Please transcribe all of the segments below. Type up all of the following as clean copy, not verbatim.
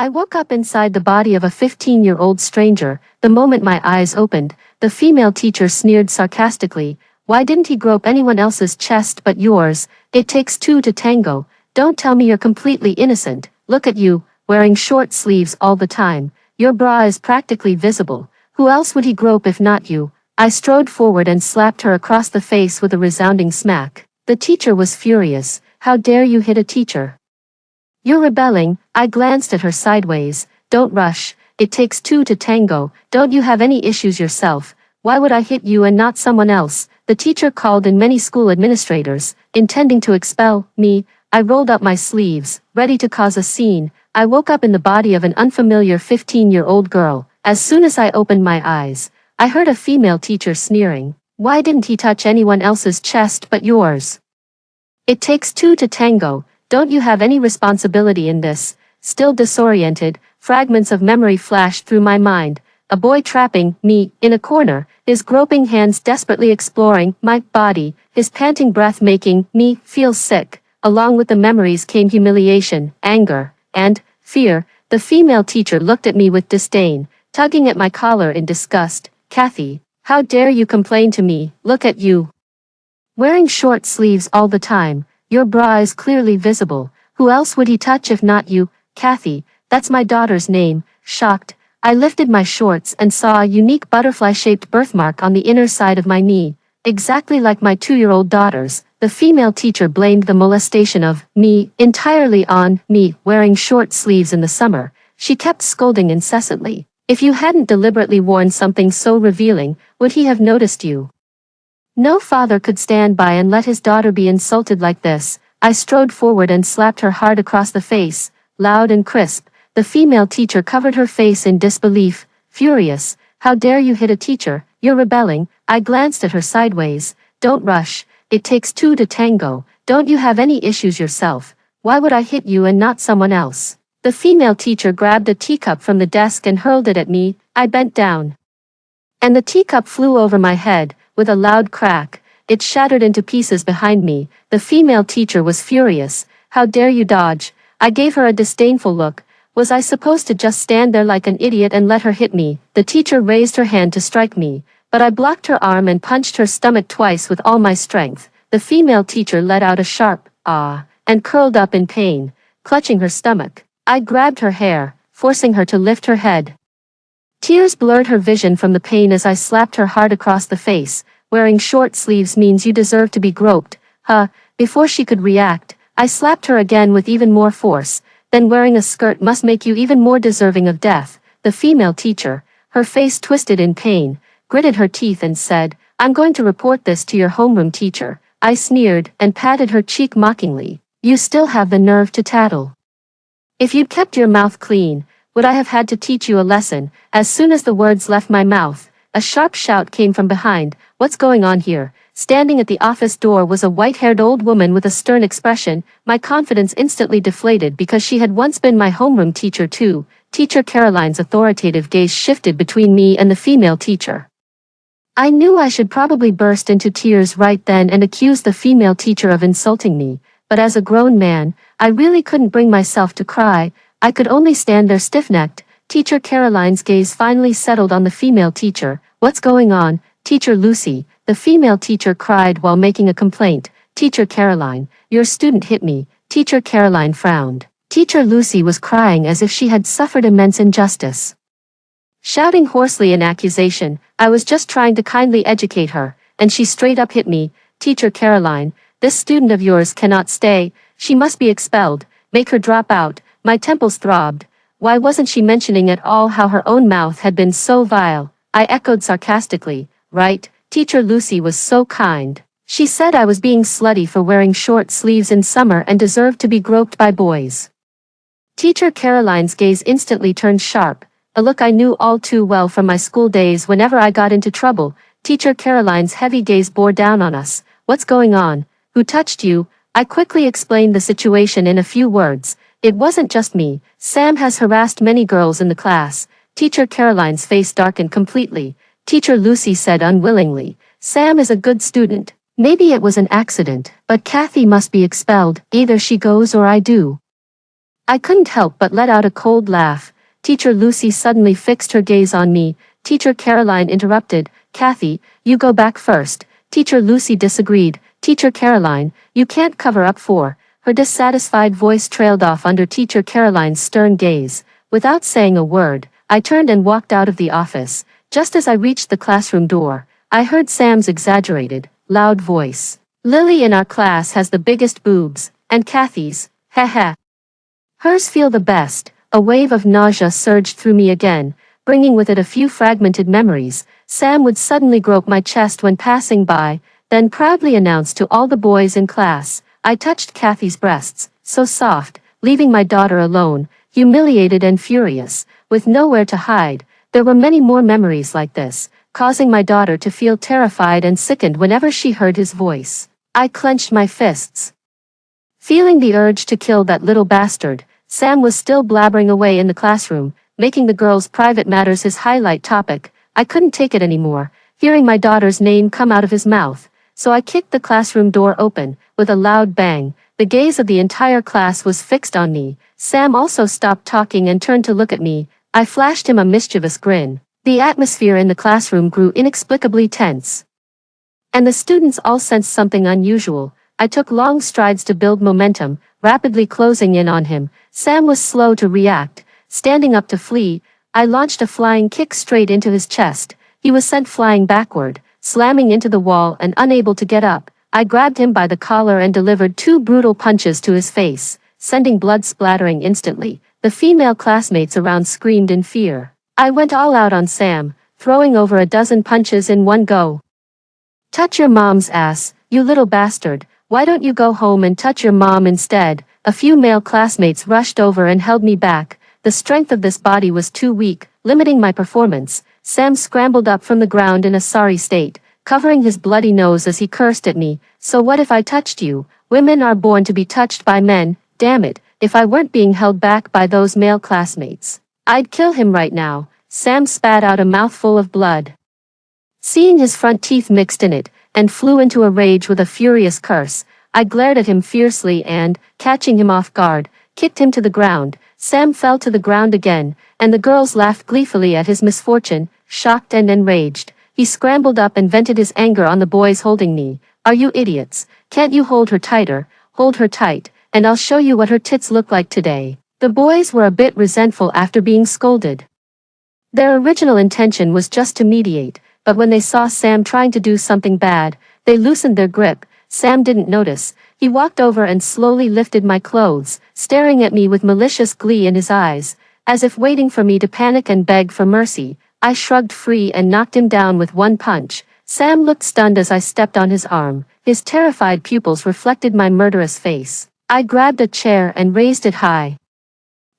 I woke up inside the body of a 15-year-old stranger. The moment my eyes opened, the female teacher sneered sarcastically. Why didn't he grope anyone else's chest but yours? It takes two to tango. Don't tell me you're completely innocent. Look at you, wearing short sleeves all the time. Your bra is practically visible. Who else would he grope if not you? I strode forward and slapped her across the face with a resounding smack. The teacher was furious. How dare you hit a teacher? You're rebelling. I glanced at her sideways. Don't rush. It takes two to tango. Don't you have any issues yourself? Why would I hit you and not someone else? The teacher called in many school administrators, intending to expel me. I rolled up my sleeves, ready to cause a scene. I woke up in the body of an unfamiliar 15-year-old girl. As soon as I opened my eyes, I heard a female teacher sneering. Why didn't he touch anyone else's chest but yours? It takes two to tango. Don't you have any responsibility in this? Still disoriented, fragments of memory flashed through my mind. A boy trapping me in a corner, his groping hands desperately exploring my body, his panting breath making me feel sick. Along with the memories came humiliation, anger, and fear. The female teacher looked at me with disdain, tugging at my collar in disgust. Kathy, how dare you complain to me? Look at you. Wearing short sleeves all the time. Your bra is clearly visible. Who else would he touch if not you? Kathy, that's my daughter's name. Shocked, I lifted my shorts and saw a unique butterfly-shaped birthmark on the inner side of my knee. Exactly like my 2-year-old daughter's. The female teacher blamed the molestation of me entirely on me wearing short sleeves in the summer. She kept scolding incessantly. If you hadn't deliberately worn something so revealing, would he have noticed you? No father could stand by and let his daughter be insulted like this. I strode forward and slapped her hard across the face, loud and crisp. The female teacher covered her face in disbelief, furious. How dare you hit a teacher? You're rebelling. I glanced at her sideways. Don't rush. It takes two to tango. Don't you have any issues yourself? Why would I hit you and not someone else? The female teacher grabbed a teacup from the desk and hurled it at me. I bent down, and the teacup flew over my head. With a loud crack, it shattered into pieces behind me. The female teacher was furious. How dare you dodge? I gave her a disdainful look. Was I supposed to just stand there like an idiot and let her hit me? The teacher raised her hand to strike me, but I blocked her arm and punched her stomach twice with all my strength. The female teacher let out a sharp ah and curled up in pain, clutching her stomach. I grabbed her hair, forcing her to lift her head. Tears blurred her vision from the pain as I slapped her hard across the face. Wearing short sleeves means you deserve to be groped. Before she could react, I slapped her again with even more force. Then wearing a skirt must make you even more deserving of death. The female teacher, her face twisted in pain, gritted her teeth and said, I'm going to report this to your homeroom teacher. I sneered and patted her cheek mockingly. You still have the nerve to tattle. If you'd kept your mouth clean, would I have had to teach you a lesson? As soon as the words left my mouth, a sharp shout came from behind. What's going on here? Standing at the office door was a white-haired old woman with a stern expression. My confidence instantly deflated because she had once been my homeroom teacher too. Teacher Caroline's authoritative gaze shifted between me and the female teacher. I knew I should probably burst into tears right then and accuse the female teacher of insulting me, but as a grown man, I really couldn't bring myself to cry. I could only stand there stiff-necked. Teacher Caroline's gaze finally settled on the female teacher. What's going on, Teacher Lucy? The female teacher cried while making a complaint. Teacher Caroline, your student hit me. Teacher Caroline frowned. Teacher Lucy was crying as if she had suffered immense injustice. Shouting hoarsely in accusation, I was just trying to kindly educate her, and she straight up hit me. Teacher Caroline, this student of yours cannot stay. She must be expelled. Make her drop out. My temples throbbed. Why wasn't she mentioning at all how her own mouth had been so vile? I echoed sarcastically. Right, Teacher Lucy was so kind. She said I was being slutty for wearing short sleeves in summer and deserved to be groped by boys. Teacher Caroline's gaze instantly turned sharp, a look I knew all too well from my school days whenever I got into trouble. Teacher Caroline's heavy gaze bore down on us. What's going on? Who touched you? I quickly explained the situation in a few words. It wasn't just me. Sam has harassed many girls in the class. Teacher Caroline's face darkened completely. Teacher Lucy said unwillingly, Sam is a good student. Maybe it was an accident, but Kathy must be expelled. Either she goes or I do. I couldn't help but let out a cold laugh. Teacher Lucy suddenly fixed her gaze on me. Teacher Caroline interrupted. Kathy, you go back first. Teacher Lucy disagreed. Teacher Caroline, you can't cover up for. Her dissatisfied voice trailed off under Teacher Caroline's stern gaze. Without saying a word, I turned and walked out of the office. Just as I reached the classroom door, I heard Sam's exaggerated, loud voice. Lily in our class has the biggest boobs, and Kathy's, heh. Hers feel the best. A wave of nausea surged through me again, bringing with it a few fragmented memories. Sam would suddenly grope my chest when passing by, then proudly announce to all the boys in class. I touched Kathy's breasts, so soft, leaving my daughter alone, humiliated and furious, with nowhere to hide. There were many more memories like this, causing my daughter to feel terrified and sickened whenever she heard his voice. I clenched my fists, feeling the urge to kill that little bastard. Sam was still blabbering away in the classroom, making the girls' private matters his highlight topic. I couldn't take it anymore, hearing my daughter's name come out of his mouth, so I kicked the classroom door open, with a loud bang. The gaze of the entire class was fixed on me. Sam also stopped talking and turned to look at me. I flashed him a mischievous grin. The atmosphere in the classroom grew inexplicably tense, and the students all sensed something unusual. I took long strides to build momentum, rapidly closing in on him. Sam was slow to react. Standing up to flee, I launched a flying kick straight into his chest. He was sent flying backward, slamming into the wall and unable to get up. I grabbed him by the collar and delivered 2 brutal punches to his face, sending blood splattering instantly. The female classmates around screamed in fear. I went all out on Sam, throwing over a dozen punches in one go. Touch your mom's ass, you little bastard. Why don't you go home and touch your mom instead? A few male classmates rushed over and held me back. The strength of this body was too weak, limiting my performance. Sam scrambled up from the ground in a sorry state, covering his bloody nose as he cursed at me. So what if I touched you? Women are born to be touched by men. Damn it, if I weren't being held back by those male classmates, I'd kill him right now. Sam spat out a mouthful of blood, seeing his front teeth mixed in it, and flew into a rage with a furious curse. I glared at him fiercely and, catching him off guard, kicked him to the ground. Sam fell to the ground again, and the girls laughed gleefully at his misfortune, shocked and enraged. He scrambled up and vented his anger on the boys holding me. Are you idiots? Can't you hold her tighter? Hold her tight, and I'll show you what her tits look like today. The boys were a bit resentful after being scolded. Their original intention was just to mediate, but when they saw Sam trying to do something bad, they loosened their grip. Sam didn't notice. He walked over and slowly lifted my clothes, staring at me with malicious glee in his eyes, as if waiting for me to panic and beg for mercy. I shrugged free and knocked him down with one punch. Sam looked stunned as I stepped on his arm. His terrified pupils reflected my murderous face. I grabbed a chair and raised it high.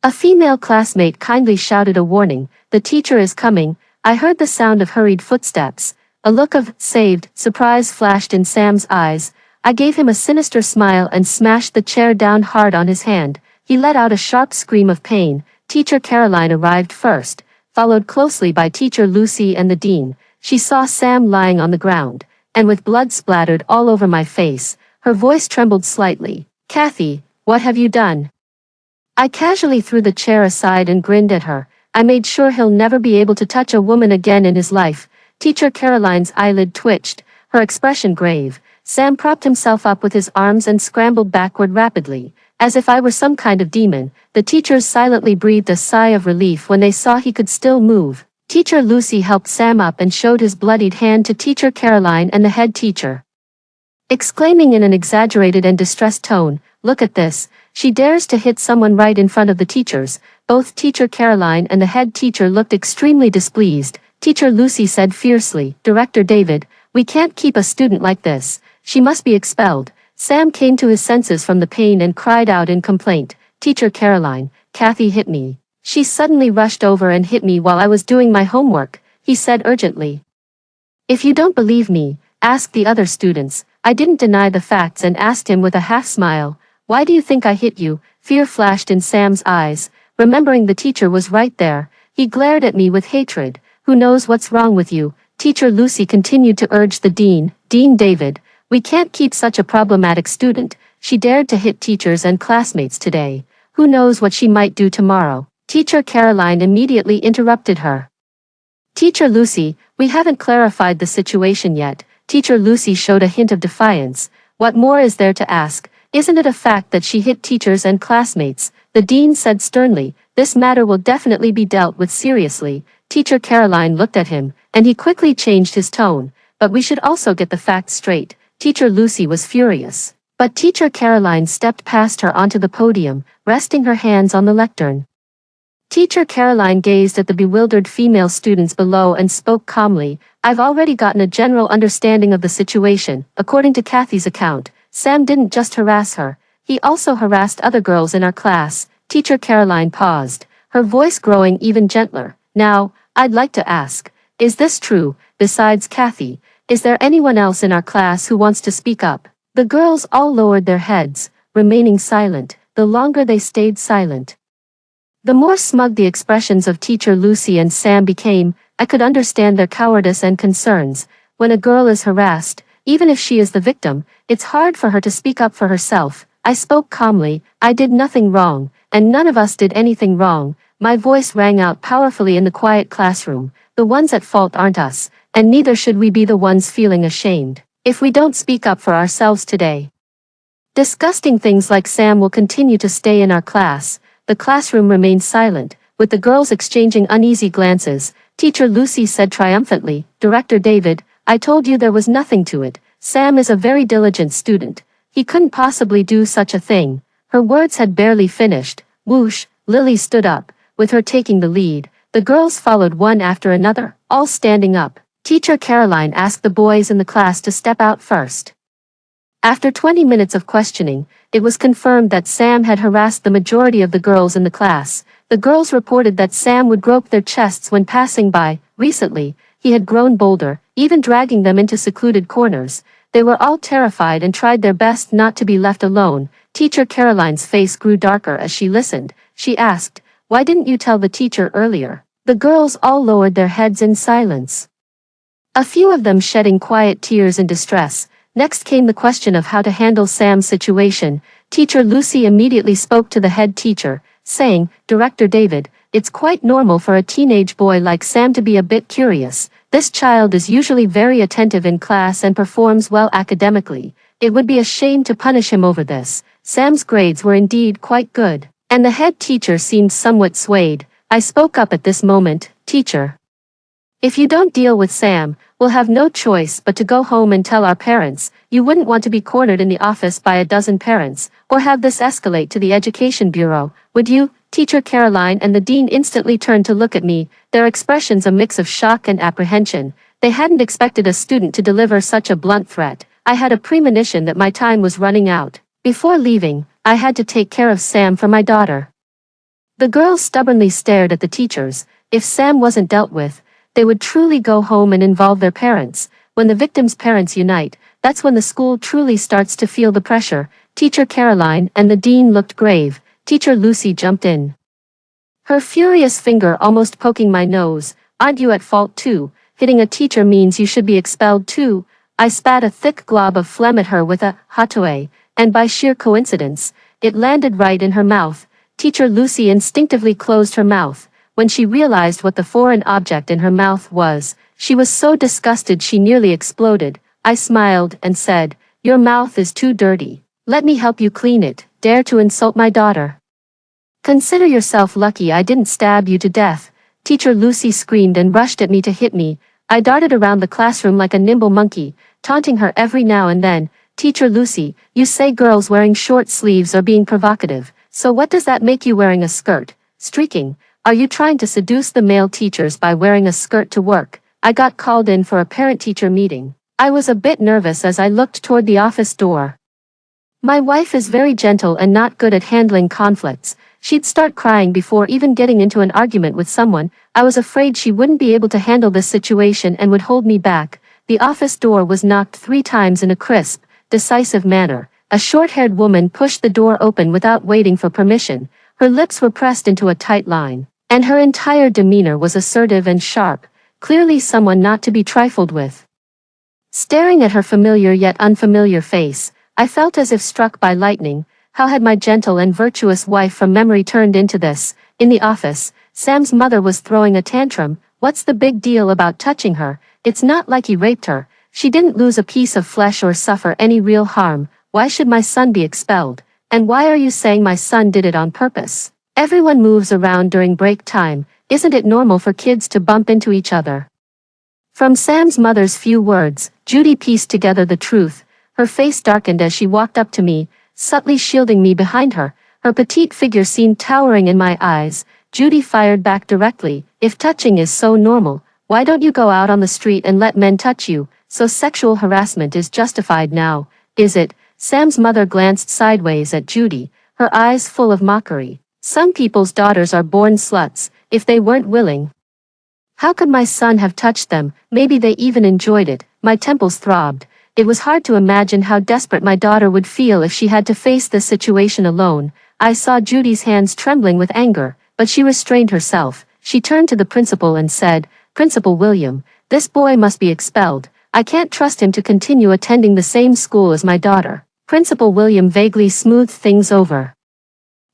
A female classmate kindly shouted a warning. The teacher is coming. I heard the sound of hurried footsteps. A look of saved surprise flashed in Sam's eyes. I gave him a sinister smile and smashed the chair down hard on his hand. He let out a sharp scream of pain. Teacher Caroline arrived first, followed closely by Teacher Lucy and the dean. She saw Sam lying on the ground, and with blood splattered all over my face, her voice trembled slightly. Kathy, what have you done? I casually threw the chair aside and grinned at her. I made sure he'll never be able to touch a woman again in his life. Teacher Caroline's eyelid twitched, her expression grave. Sam propped himself up with his arms and scrambled backward rapidly, as if I were some kind of demon. The teachers silently breathed a sigh of relief when they saw he could still move. Teacher Lucy helped Sam up and showed his bloodied hand to Teacher Caroline and the head teacher, exclaiming in an exaggerated and distressed tone, "Look at this. She dares to hit someone right in front of the teachers." Both Teacher Caroline and the head teacher looked extremely displeased. Teacher Lucy said fiercely, "Director David, we can't keep a student like this. She must be expelled." Sam came to his senses from the pain and cried out in complaint, "Teacher Caroline, Kathy hit me. She suddenly rushed over and hit me while I was doing my homework," he said urgently. "If you don't believe me, ask the other students." I didn't deny the facts and asked him with a half smile, "Why do you think I hit you?" Fear flashed in Sam's eyes. Remembering the teacher was right there, he glared at me with hatred. "Who knows what's wrong with you?" Teacher Lucy continued to urge the dean, "Dean David, we can't keep such a problematic student. She dared to hit teachers and classmates today. Who knows what she might do tomorrow? Teacher Caroline immediately interrupted her. Teacher Lucy, we haven't clarified the situation yet. Teacher Lucy showed a hint of defiance. What more is there to ask? Isn't it a fact that she hit teachers and classmates? The dean said sternly. This matter will definitely be dealt with seriously. Teacher Caroline looked at him, and he quickly changed his tone. But we should also get the facts straight. Teacher Lucy was furious. But Teacher Caroline stepped past her onto the podium, resting her hands on the lectern. Teacher Caroline gazed at the bewildered female students below and spoke calmly. I've already gotten a general understanding of the situation. According to Kathy's account, Sam didn't just harass her, he also harassed other girls in our class. Teacher Caroline paused, her voice growing even gentler. Now, I'd like to ask, is this true? Besides Kathy, is there anyone else in our class who wants to speak up? The girls all lowered their heads, remaining silent. The longer they stayed silent, the more smug the expressions of Teacher Lucy and Sam became. I could understand their cowardice and concerns. When a girl is harassed, even if she is the victim, it's hard for her to speak up for herself. I spoke calmly. I did nothing wrong, and none of us did anything wrong. My voice rang out powerfully in the quiet classroom. The ones at fault aren't us, and neither should we be the ones feeling ashamed if we don't speak up for ourselves today. Disgusting things like Sam will continue to stay in our class. The classroom remained silent, with the girls exchanging uneasy glances. Teacher Lucy said triumphantly, Director David, I told you there was nothing to it. Sam is a very diligent student. He couldn't possibly do such a thing. Her words had barely finished. Whoosh, Lily stood up, with her taking the lead. The girls followed one after another, all standing up. Teacher Caroline asked the boys in the class to step out first. After 20 minutes of questioning, it was confirmed that Sam had harassed the majority of the girls in the class. The girls reported that Sam would grope their chests when passing by. Recently, he had grown bolder, even dragging them into secluded corners. They were all terrified and tried their best not to be left alone. Teacher Caroline's face grew darker as she listened. She asked, Why didn't you tell the teacher earlier? The girls all lowered their heads in silence, a few of them shedding quiet tears in distress. Next came the question of how to handle Sam's situation. Teacher Lucy immediately spoke to the head teacher, saying, Director David, it's quite normal for a teenage boy like Sam to be a bit curious. This child is usually very attentive in class and performs well academically. It would be a shame to punish him over this. Sam's grades were indeed quite good, and the head teacher seemed somewhat swayed. I spoke up at this moment, Teacher. If you don't deal with Sam, we'll have no choice but to go home and tell our parents. You wouldn't want to be cornered in the office by a dozen parents, or have this escalate to the Education Bureau, would you? Teacher Caroline and the dean instantly turned to look at me, their expressions a mix of shock and apprehension. They hadn't expected a student to deliver such a blunt threat. I had a premonition that my time was running out. Before leaving, I had to take care of Sam for my daughter. The girls stubbornly stared at the teachers. If Sam wasn't dealt with, they would truly go home and involve their parents. When the victims' parents unite, that's when the school truly starts to feel the pressure. Teacher Caroline and the dean looked grave. Teacher Lucy jumped in, her furious finger almost poking my nose. Aren't you at fault too? Hitting a teacher means you should be expelled too. I spat a thick glob of phlegm at her with a hatoe, and by sheer coincidence, it landed right in her mouth. Teacher Lucy instinctively closed her mouth. When she realized what the foreign object in her mouth was, she was so disgusted she nearly exploded. I smiled and said, Your mouth is too dirty. Let me help you clean it. Dare to insult my daughter? Consider yourself lucky I didn't stab you to death. Teacher Lucy screamed and rushed at me to hit me. I darted around the classroom like a nimble monkey, taunting her every now and then. Teacher Lucy, you say girls wearing short sleeves are being provocative, so what does that make you wearing a skirt? Streaking. Are you trying to seduce the male teachers by wearing a skirt to work? I got called in for a parent-teacher meeting. I was a bit nervous as I looked toward the office door. My wife is very gentle and not good at handling conflicts. She'd start crying before even getting into an argument with someone. I was afraid she wouldn't be able to handle this situation and would hold me back. The office door was knocked 3 times in a crisp, decisive manner. A short-haired woman pushed the door open without waiting for permission. Her lips were pressed into a tight line, and her entire demeanor was assertive and sharp, clearly someone not to be trifled with. Staring at her familiar yet unfamiliar face, I felt as if struck by lightning. How had my gentle and virtuous wife from memory turned into this? In the office, Sam's mother was throwing a tantrum. What's the big deal about touching her? It's not like he raped her. She didn't lose a piece of flesh or suffer any real harm. Why should my son be expelled? And why are you saying my son did it on purpose? Everyone moves around during break time. Isn't it normal for kids to bump into each other? From Sam's mother's few words, Judy pieced together the truth. Her face darkened as she walked up to me, subtly shielding me behind her. Her petite figure seemed towering in my eyes. Judy fired back directly. If touching is so normal, why don't you go out on the street and let men touch you? So sexual harassment is justified now, is it? Sam's mother glanced sideways at Judy, her eyes full of mockery. Some people's daughters are born sluts, if they weren't willing. How could my son have touched them? Maybe they even enjoyed it. My temples throbbed. It was hard to imagine how desperate my daughter would feel if she had to face this situation alone. I saw Judy's hands trembling with anger, but she restrained herself. She turned to the principal and said, "Principal William, this boy must be expelled. I can't trust him to continue attending the same school as my daughter." Principal William vaguely smoothed things over.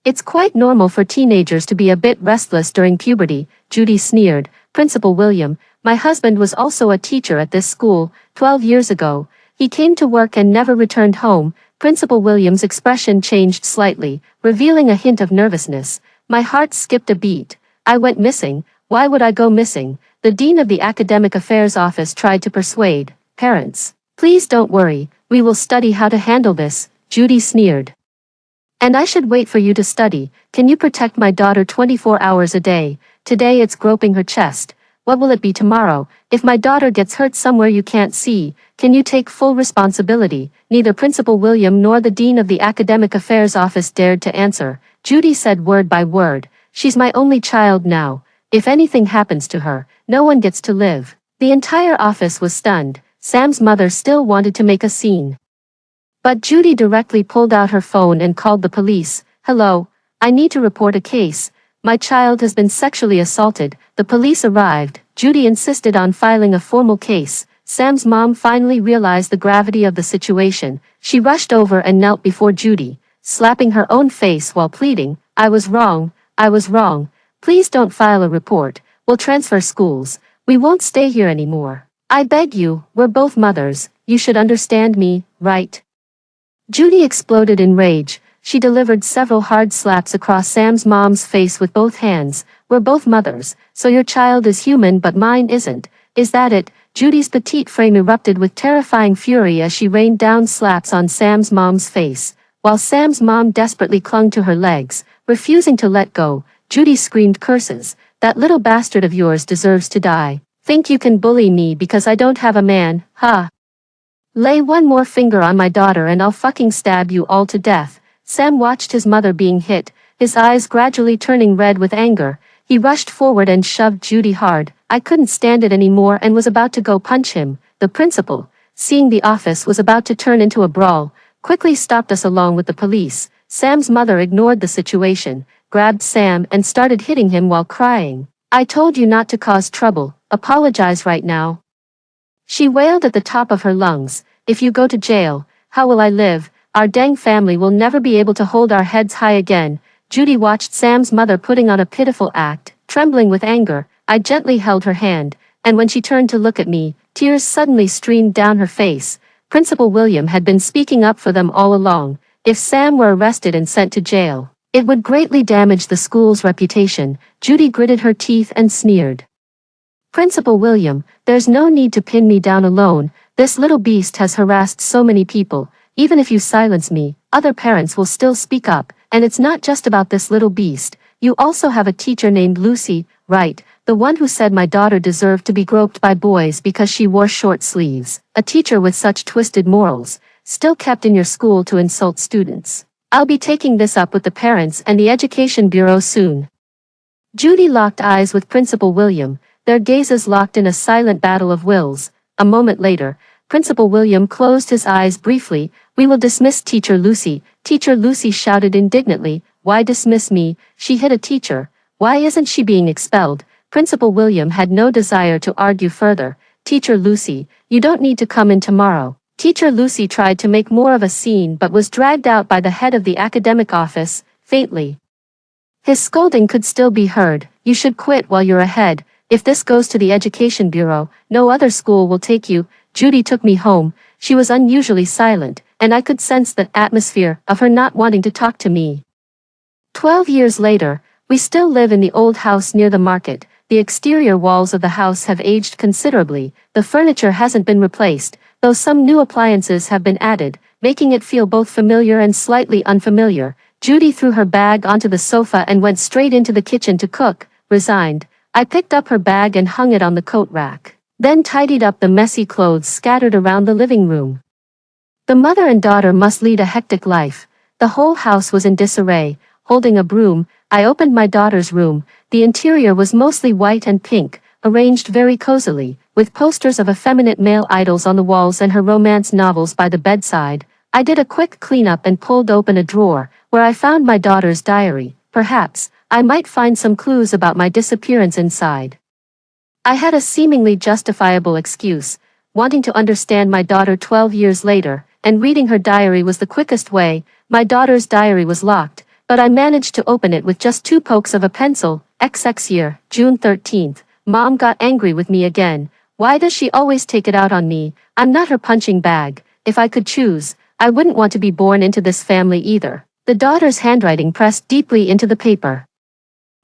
"It's quite normal for teenagers to be a bit restless during puberty," Judy sneered. "Principal William, my husband was also a teacher at this school, 12 years ago. He came to work and never returned home." Principal William's expression changed slightly, revealing a hint of nervousness. My heart skipped a beat. "I went missing. Why would I go missing?" The dean of the academic affairs office tried to persuade parents. "Please don't worry, we will study how to handle this," Judy sneered. "And I should wait for you to study. Can you protect my daughter 24 hours a day? Today it's groping her chest. What will it be tomorrow? If my daughter gets hurt somewhere you can't see, can you take full responsibility?" Neither Principal William nor the dean of the academic affairs office dared to answer. Judy said word by word, "She's my only child now. If anything happens to her, no one gets to live." The entire office was stunned. Sam's mother still wanted to make a scene. But Judy directly pulled out her phone and called the police. "Hello, I need to report a case. My child has been sexually assaulted." The police arrived. Judy insisted on filing a formal case. Sam's mom finally realized the gravity of the situation. She rushed over and knelt before Judy, slapping her own face while pleading, "I was wrong. I was wrong. Please don't file a report. We'll transfer schools. We won't stay here anymore. I beg you, we're both mothers. You should understand me, right?" Judy exploded in rage. She delivered several hard slaps across Sam's mom's face with both hands. "We're both mothers, so your child is human but mine isn't. Is that it?" Judy's petite frame erupted with terrifying fury as she rained down slaps on Sam's mom's face. While Sam's mom desperately clung to her legs, refusing to let go, Judy screamed curses. "That little bastard of yours deserves to die. Think you can bully me because I don't have a man, huh? Lay one more finger on my daughter and I'll fucking stab you all to death." Sam watched his mother being hit, his eyes gradually turning red with anger. He rushed forward and shoved Judy hard. I couldn't stand it anymore and was about to go punch him. The principal, seeing the office was about to turn into a brawl, quickly stopped us along with the police. Sam's mother ignored the situation, grabbed Sam and started hitting him while crying. "I told you not to cause trouble. Apologize right now." She wailed at the top of her lungs. "If you go to jail, how will I live? Our dang family will never be able to hold our heads high again." Judy watched Sam's mother putting on a pitiful act, trembling with anger. I gently held her hand, and when she turned to look at me, tears suddenly streamed down her face. Principal William had been speaking up for them all along. If Sam were arrested and sent to jail, it would greatly damage the school's reputation. Judy gritted her teeth and sneered. "Principal William, there's no need to pin me down alone. This little beast has harassed so many people. Even if you silence me, other parents will still speak up. And it's not just about this little beast. You also have a teacher named Lucy, right? The one who said my daughter deserved to be groped by boys because she wore short sleeves. A teacher with such twisted morals, still kept in your school to insult students. I'll be taking this up with the parents and the Education Bureau soon." Judy locked eyes with Principal William, their gazes locked in a silent battle of wills. A moment later, Principal William closed his eyes briefly. "We will dismiss Teacher Lucy." Teacher Lucy shouted indignantly, "Why dismiss me? She hit a teacher. Why isn't she being expelled?" Principal William had no desire to argue further. "Teacher Lucy, you don't need to come in tomorrow. Teacher Lucy tried to make more of a scene but was dragged out by the head of the academic office, faintly. His scolding could still be heard. "You should quit while you're ahead. If this goes to the Education Bureau, no other school will take you." Judy took me home. She was unusually silent, and I could sense the atmosphere of her not wanting to talk to me. 12 years later, we still live in the old house near the market. The exterior walls of the house have aged considerably. The furniture hasn't been replaced, though some new appliances have been added, making it feel both familiar and slightly unfamiliar. Judy threw her bag onto the sofa and went straight into the kitchen to cook, resigned. I picked up her bag and hung it on the coat rack, then tidied up the messy clothes scattered around the living room. The mother and daughter must lead a hectic life. The whole house was in disarray. Holding a broom, I opened my daughter's room. The interior was mostly white and pink, arranged very cozily, with posters of effeminate male idols on the walls and her romance novels by the bedside. I did a quick cleanup and pulled open a drawer, where I found my daughter's diary. Perhaps I might find some clues about my disappearance inside. I had a seemingly justifiable excuse, wanting to understand my daughter 12 years later, and reading her diary was the quickest way. My daughter's diary was locked, but I managed to open it with just 2 pokes of a pencil. XX year, June 13th. Mom got angry with me again. Why does she always take it out on me? I'm not her punching bag. If I could choose, I wouldn't want to be born into this family either. The daughter's handwriting pressed deeply into the paper.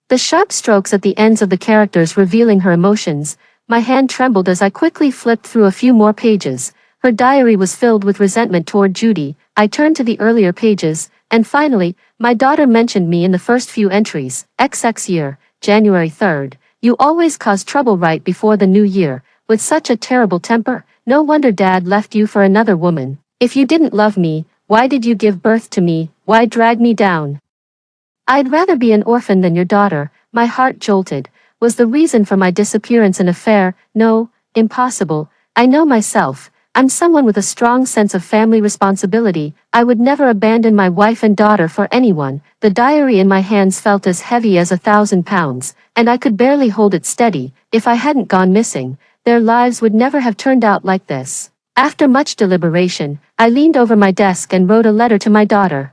The sharp strokes at the ends of the characters revealing her emotions. My hand trembled as I quickly flipped through a few more pages. Her diary was filled with resentment toward Judy. I turned to the earlier pages, and finally, my daughter mentioned me in the first few entries. XX year, January 3rd. You always cause trouble right before the new year, with such a terrible temper. No wonder Dad left you for another woman. If you didn't love me, why did you give birth to me? Why drag me down? I'd rather be an orphan than your daughter. My heart jolted. Was the reason for my disappearance an affair? No, impossible. I know myself. I'm someone with a strong sense of family responsibility. I would never abandon my wife and daughter for anyone. The diary in my hands felt as heavy as 1,000 pounds, and I could barely hold it steady. If I hadn't gone missing, their lives would never have turned out like this. After much deliberation, I leaned over my desk and wrote a letter to my daughter.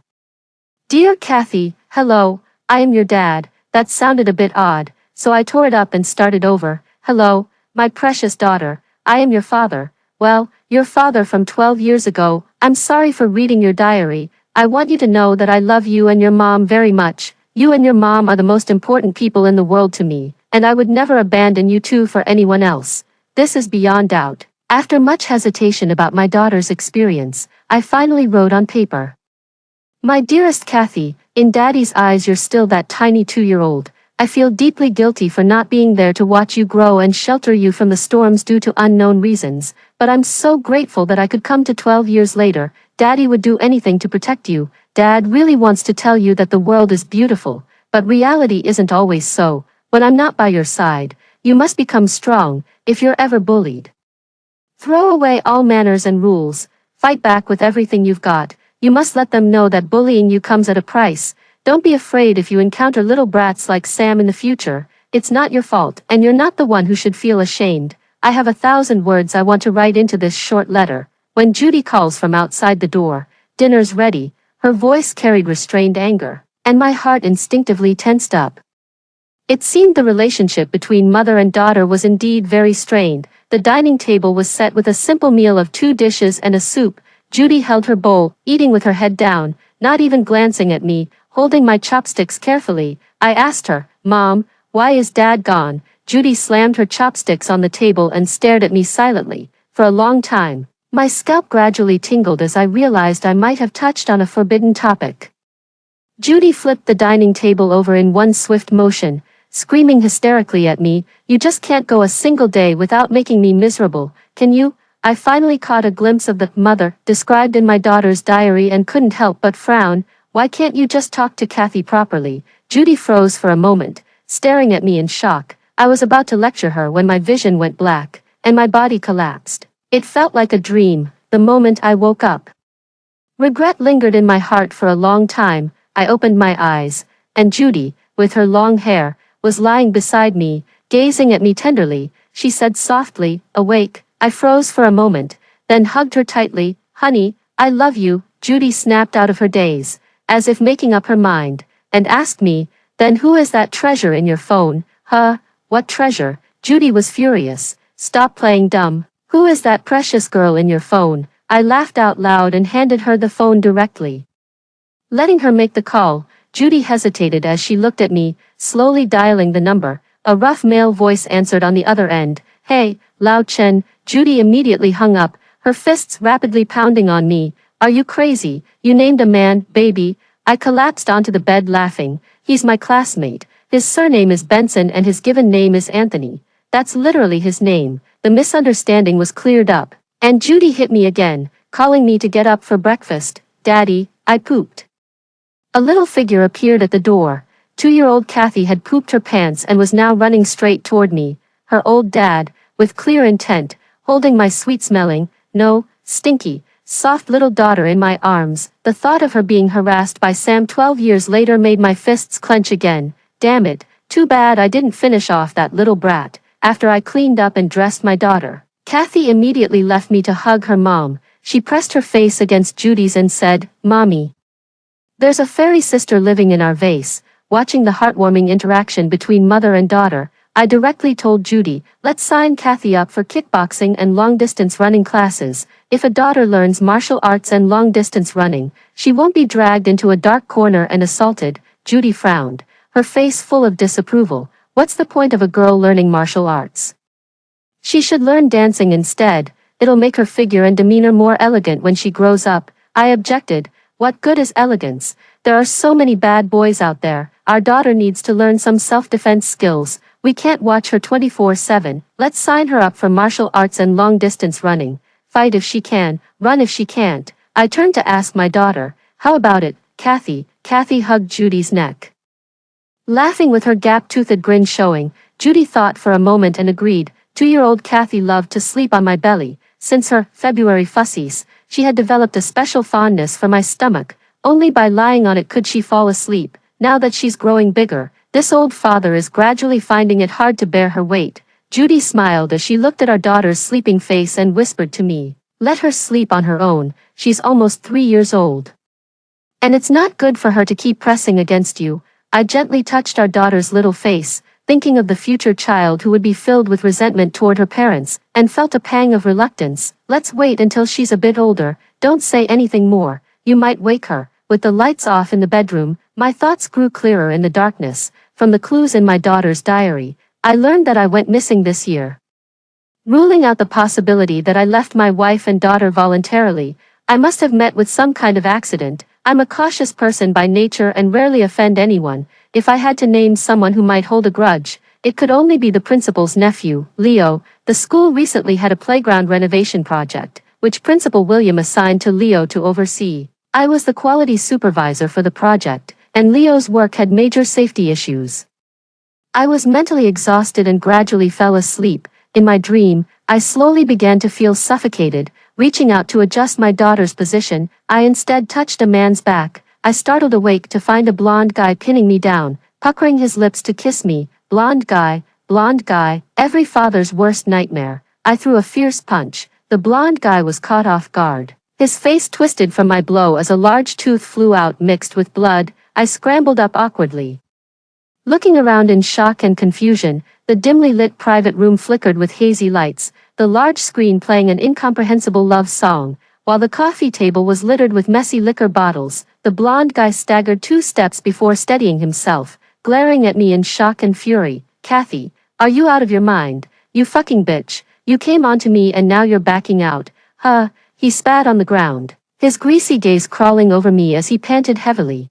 Dear Kathy, hello, I am your dad. That sounded a bit odd, so I tore it up and started over. Hello, my precious daughter, I am your father. Well, your father from 12 years ago. I'm sorry for reading your diary. I want you to know that I love you and your mom very much. You and your mom are the most important people in the world to me, and I would never abandon you two for anyone else. This is beyond doubt. After much hesitation about my daughter's experience, I finally wrote on paper. My dearest Kathy, in Daddy's eyes you're still that tiny 2-year-old. I feel deeply guilty for not being there to watch you grow and shelter you from the storms due to unknown reasons, but I'm so grateful that I could come to 12 years later. Daddy would do anything to protect you. Dad really wants to tell you that the world is beautiful, but reality isn't always so. When I'm not by your side, you must become strong. If you're ever bullied, throw away all manners and rules. Fight back with everything you've got. You must let them know that bullying you comes at a price. Don't be afraid if you encounter little brats like Sam in the future. It's not your fault, and you're not the one who should feel ashamed. I have 1,000 words I want to write into this short letter. When Judy calls from outside the door, dinner's ready. Her voice carried restrained anger, and my heart instinctively tensed up. It seemed the relationship between mother and daughter was indeed very strained. The dining table was set with a simple meal of 2 dishes and a soup. Judy held her bowl, eating with her head down, not even glancing at me, holding my chopsticks carefully. I asked her, Mom, why is Dad gone? Judy slammed her chopsticks on the table and stared at me silently. For a long time, my scalp gradually tingled as I realized I might have touched on a forbidden topic. Judy flipped the dining table over in one swift motion, screaming hysterically at me, You just can't go a single day without making me miserable, can you? I finally caught a glimpse of the mother described in my daughter's diary and couldn't help but frown. Why can't you just talk to Kathy properly? Judy froze for a moment, staring at me in shock. I was about to lecture her when my vision went black, and my body collapsed. It felt like a dream, the moment I woke up. Regret lingered in my heart for a long time. I opened my eyes, and Judy, with her long hair, was lying beside me, gazing at me tenderly. She said softly, Awake. I froze for a moment, then hugged her tightly. Honey, I love you, Judy snapped out of her daze, as if making up her mind, and asked me, then who is that treasure in your phone? Huh? What treasure? Judy was furious. Stop playing dumb. Who is that precious girl in your phone? I laughed out loud and handed her the phone directly. Letting her make the call, Judy hesitated as she looked at me, slowly dialing the number. A rough male voice answered on the other end. Hey, Lao Chen. Judy immediately hung up, her fists rapidly pounding on me. Are you crazy? You named a man, baby. I collapsed onto the bed laughing. He's my classmate. His surname is Benson and his given name is Anthony. That's literally his name. The misunderstanding was cleared up. And Judy hit me again, calling me to get up for breakfast. Daddy, I pooped. A little figure appeared at the door. 2-year-old Kathy had pooped her pants and was now running straight toward me. Her old dad, with clear intent, holding my sweet-smelling, no, stinky, soft little daughter in my arms. The thought of her being harassed by Sam 12 years later made my fists clench again. Damn it, too bad I didn't finish off that little brat. After I cleaned up and dressed my daughter, Kathy immediately left me to hug her mom. She pressed her face against Judy's and said, Mommy. There's a fairy sister living in our vase. Watching the heartwarming interaction between mother and daughter, I directly told Judy, let's sign Kathy up for kickboxing and long-distance running classes. If a daughter learns martial arts and long-distance running, she won't be dragged into a dark corner and assaulted. Judy frowned, her face full of disapproval. What's the point of a girl learning martial arts? She should learn dancing instead. It'll make her figure and demeanor more elegant when she grows up. I objected. What good is elegance? There are so many bad boys out there. Our daughter needs to learn some self-defense skills. We can't watch her 24/7. Let's sign her up for martial arts and long-distance running. Fight if she can, run if she can't. I turned to ask my daughter, how about it, Kathy? Kathy hugged Judy's neck. Laughing with her gap-toothed grin showing, Judy thought for a moment and agreed. 2-year-old Kathy loved to sleep on my belly. Since her February fussies, she had developed a special fondness for my stomach. Only by lying on it could she fall asleep. Now that she's growing bigger, this old father is gradually finding it hard to bear her weight. Judy smiled as she looked at our daughter's sleeping face and whispered to me, let her sleep on her own, she's almost 3 years old. And it's not good for her to keep pressing against you. I gently touched our daughter's little face, thinking of the future child who would be filled with resentment toward her parents, and felt a pang of reluctance. Let's wait until she's a bit older, don't say anything more, you might wake her. With the lights off in the bedroom, my thoughts grew clearer in the darkness. From the clues in my daughter's diary, I learned that I went missing this year. Ruling out the possibility that I left my wife and daughter voluntarily, I must have met with some kind of accident. I'm a cautious person by nature and rarely offend anyone. If I had to name someone who might hold a grudge, it could only be the principal's nephew, Leo. The school recently had a playground renovation project, which Principal William assigned to Leo to oversee. I was the quality supervisor for the project, and Leo's work had major safety issues. I was mentally exhausted and gradually fell asleep. In my dream, I slowly began to feel suffocated. Reaching out to adjust my daughter's position, I instead touched a man's back. I startled awake to find a blonde guy pinning me down, puckering his lips to kiss me. Blonde guy, every father's worst nightmare. I threw a fierce punch. The blonde guy was caught off guard. His face twisted from my blow as a large tooth flew out mixed with blood. I scrambled up awkwardly. Looking around in shock and confusion, the dimly lit private room flickered with hazy lights, the large screen playing an incomprehensible love song, while the coffee table was littered with messy liquor bottles. The blonde guy staggered 2 steps before steadying himself, glaring at me in shock and fury. Kathy, are you out of your mind? You fucking bitch. You came onto me and now you're backing out. Huh? He spat on the ground, his greasy gaze crawling over me as he panted heavily.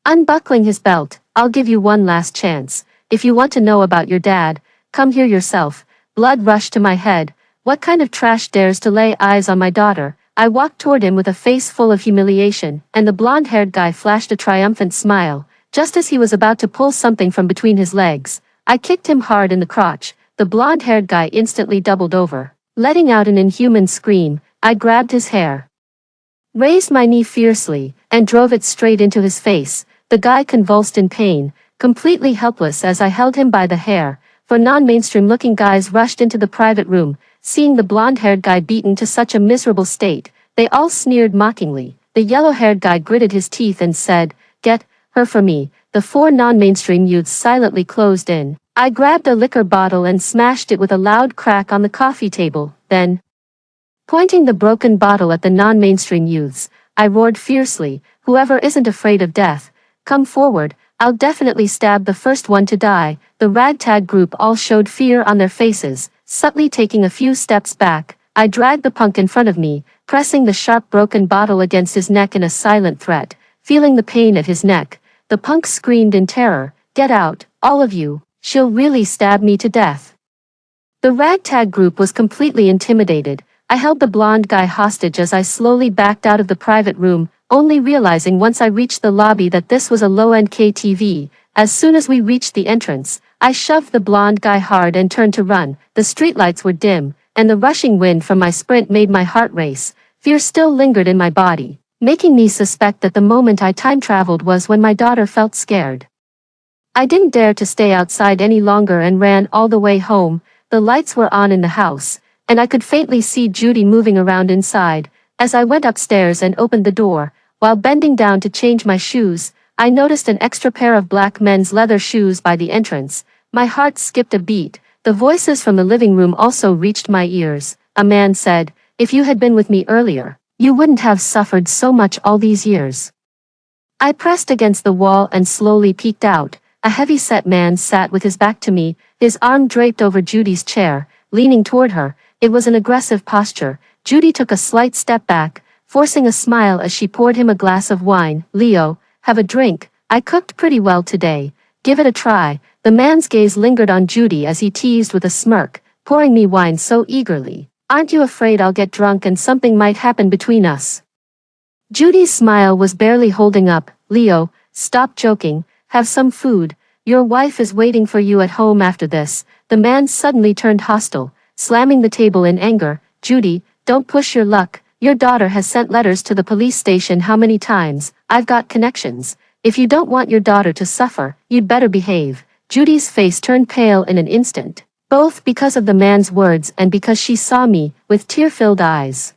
Unbuckling his belt, I'll give you one last chance. If you want to know about your dad, come here yourself. Blood rushed to my head. What kind of trash dares to lay eyes on my daughter? I walked toward him with a face full of humiliation, and the blonde-haired guy flashed a triumphant smile. Just as he was about to pull something from between his legs, I kicked him hard in the crotch. The blonde-haired guy instantly doubled over. Letting out an inhuman scream, I grabbed his hair, raised my knee fiercely, and drove it straight into his face. The guy convulsed in pain, completely helpless as I held him by the hair. 4 non-mainstream looking guys rushed into the private room, seeing the blonde-haired guy beaten to such a miserable state. They all sneered mockingly. The yellow-haired guy gritted his teeth and said, "Get her for me." The four non-mainstream youths silently closed in. I grabbed a liquor bottle and smashed it with a loud crack on the coffee table. Then, pointing the broken bottle at the non-mainstream youths, I roared fiercely, "Whoever isn't afraid of death, come forward. I'll definitely stab the first one to die." The ragtag group all showed fear on their faces. Subtly taking a few steps back, I dragged the punk in front of me, pressing the sharp broken bottle against his neck in a silent threat. Feeling the pain at his neck, the punk screamed in terror, "Get out, all of you, she'll really stab me to death." The ragtag group was completely intimidated. I held the blonde guy hostage as I slowly backed out of the private room, only realizing once I reached the lobby that this was a low-end KTV. As soon as we reached the entrance, I shoved the blonde guy hard and turned to run. The streetlights were dim, and the rushing wind from my sprint made my heart race. Fear still lingered in my body, making me suspect that the moment I time-traveled was when my daughter felt scared. I didn't dare to stay outside any longer and ran all the way home. The lights were on in the house, and I could faintly see Judy moving around inside. As I went upstairs and opened the door, while bending down to change my shoes, I noticed an extra pair of black men's leather shoes by the entrance. My heart skipped a beat. The voices from the living room also reached my ears. A man said, "If you had been with me earlier, you wouldn't have suffered so much all these years." I pressed against the wall and slowly peeked out. A heavy-set man sat with his back to me, his arm draped over Judy's chair, leaning toward her. It was an aggressive posture. Judy took a slight step back, forcing a smile as she poured him a glass of wine. "Leo, have a drink. I cooked pretty well today. Give it a try." The man's gaze lingered on Judy as he teased with a smirk, pouring me wine so eagerly. "Aren't you afraid I'll get drunk and something might happen between us?" Judy's smile was barely holding up. "Leo, stop joking. Have some food. Your wife is waiting for you at home after this." The man suddenly turned hostile, slamming the table in anger. "Judy, don't push your luck. Your daughter has sent letters to the police station how many times? I've got connections. If you don't want your daughter to suffer, you'd better behave." Judy's face turned pale in an instant, both because of the man's words and because she saw me, with tear-filled eyes.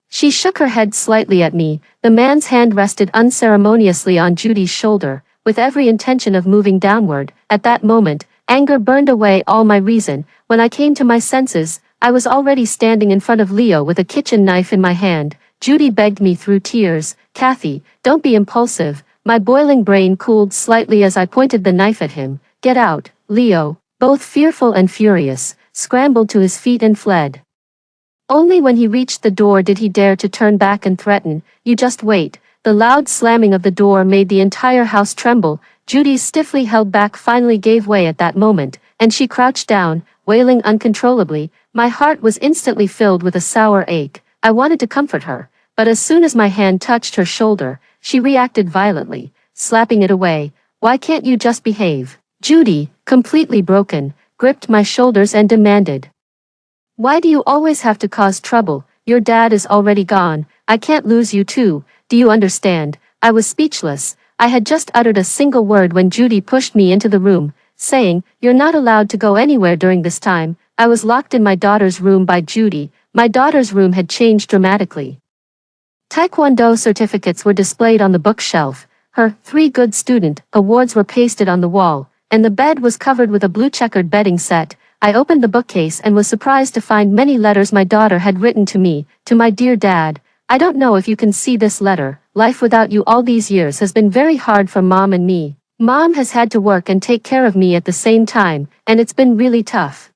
She shook her head slightly at me. The man's hand rested unceremoniously on Judy's shoulder, with every intention of moving downward. At that moment, anger burned away all my reason. When I came to my senses, I was already standing in front of Leo with a kitchen knife in my hand. Judy begged me through tears, "Kathy, don't be impulsive." My boiling brain cooled slightly as I pointed the knife at him. "Get out." Leo, both fearful and furious, scrambled to his feet and fled. Only when he reached the door did he dare to turn back and threaten, "You just wait." The loud slamming of the door made the entire house tremble. Judy's stiffly held back finally gave way at that moment, and she crouched down, wailing uncontrollably. My heart was instantly filled with a sour ache. I wanted to comfort her, but as soon as my hand touched her shoulder, she reacted violently, slapping it away. "Why can't you just behave?" Judy, completely broken, gripped my shoulders and demanded, "Why do you always have to cause trouble? Your dad is already gone. I can't lose you too. Do you understand?" I was speechless. I had just uttered a single word when Judy pushed me into the room, saying, "You're not allowed to go anywhere during this time." I was locked in my daughter's room by Judy. My daughter's room had changed dramatically. Taekwondo certificates were displayed on the bookshelf. Her "3 good student" awards were pasted on the wall, and the bed was covered with a blue checkered bedding set. I opened the bookcase and was surprised to find many letters my daughter had written to me. "To my dear dad, I don't know if you can see this letter. Life without you all these years has been very hard for Mom and me. Mom has had to work and take care of me at the same time, and it's been really tough.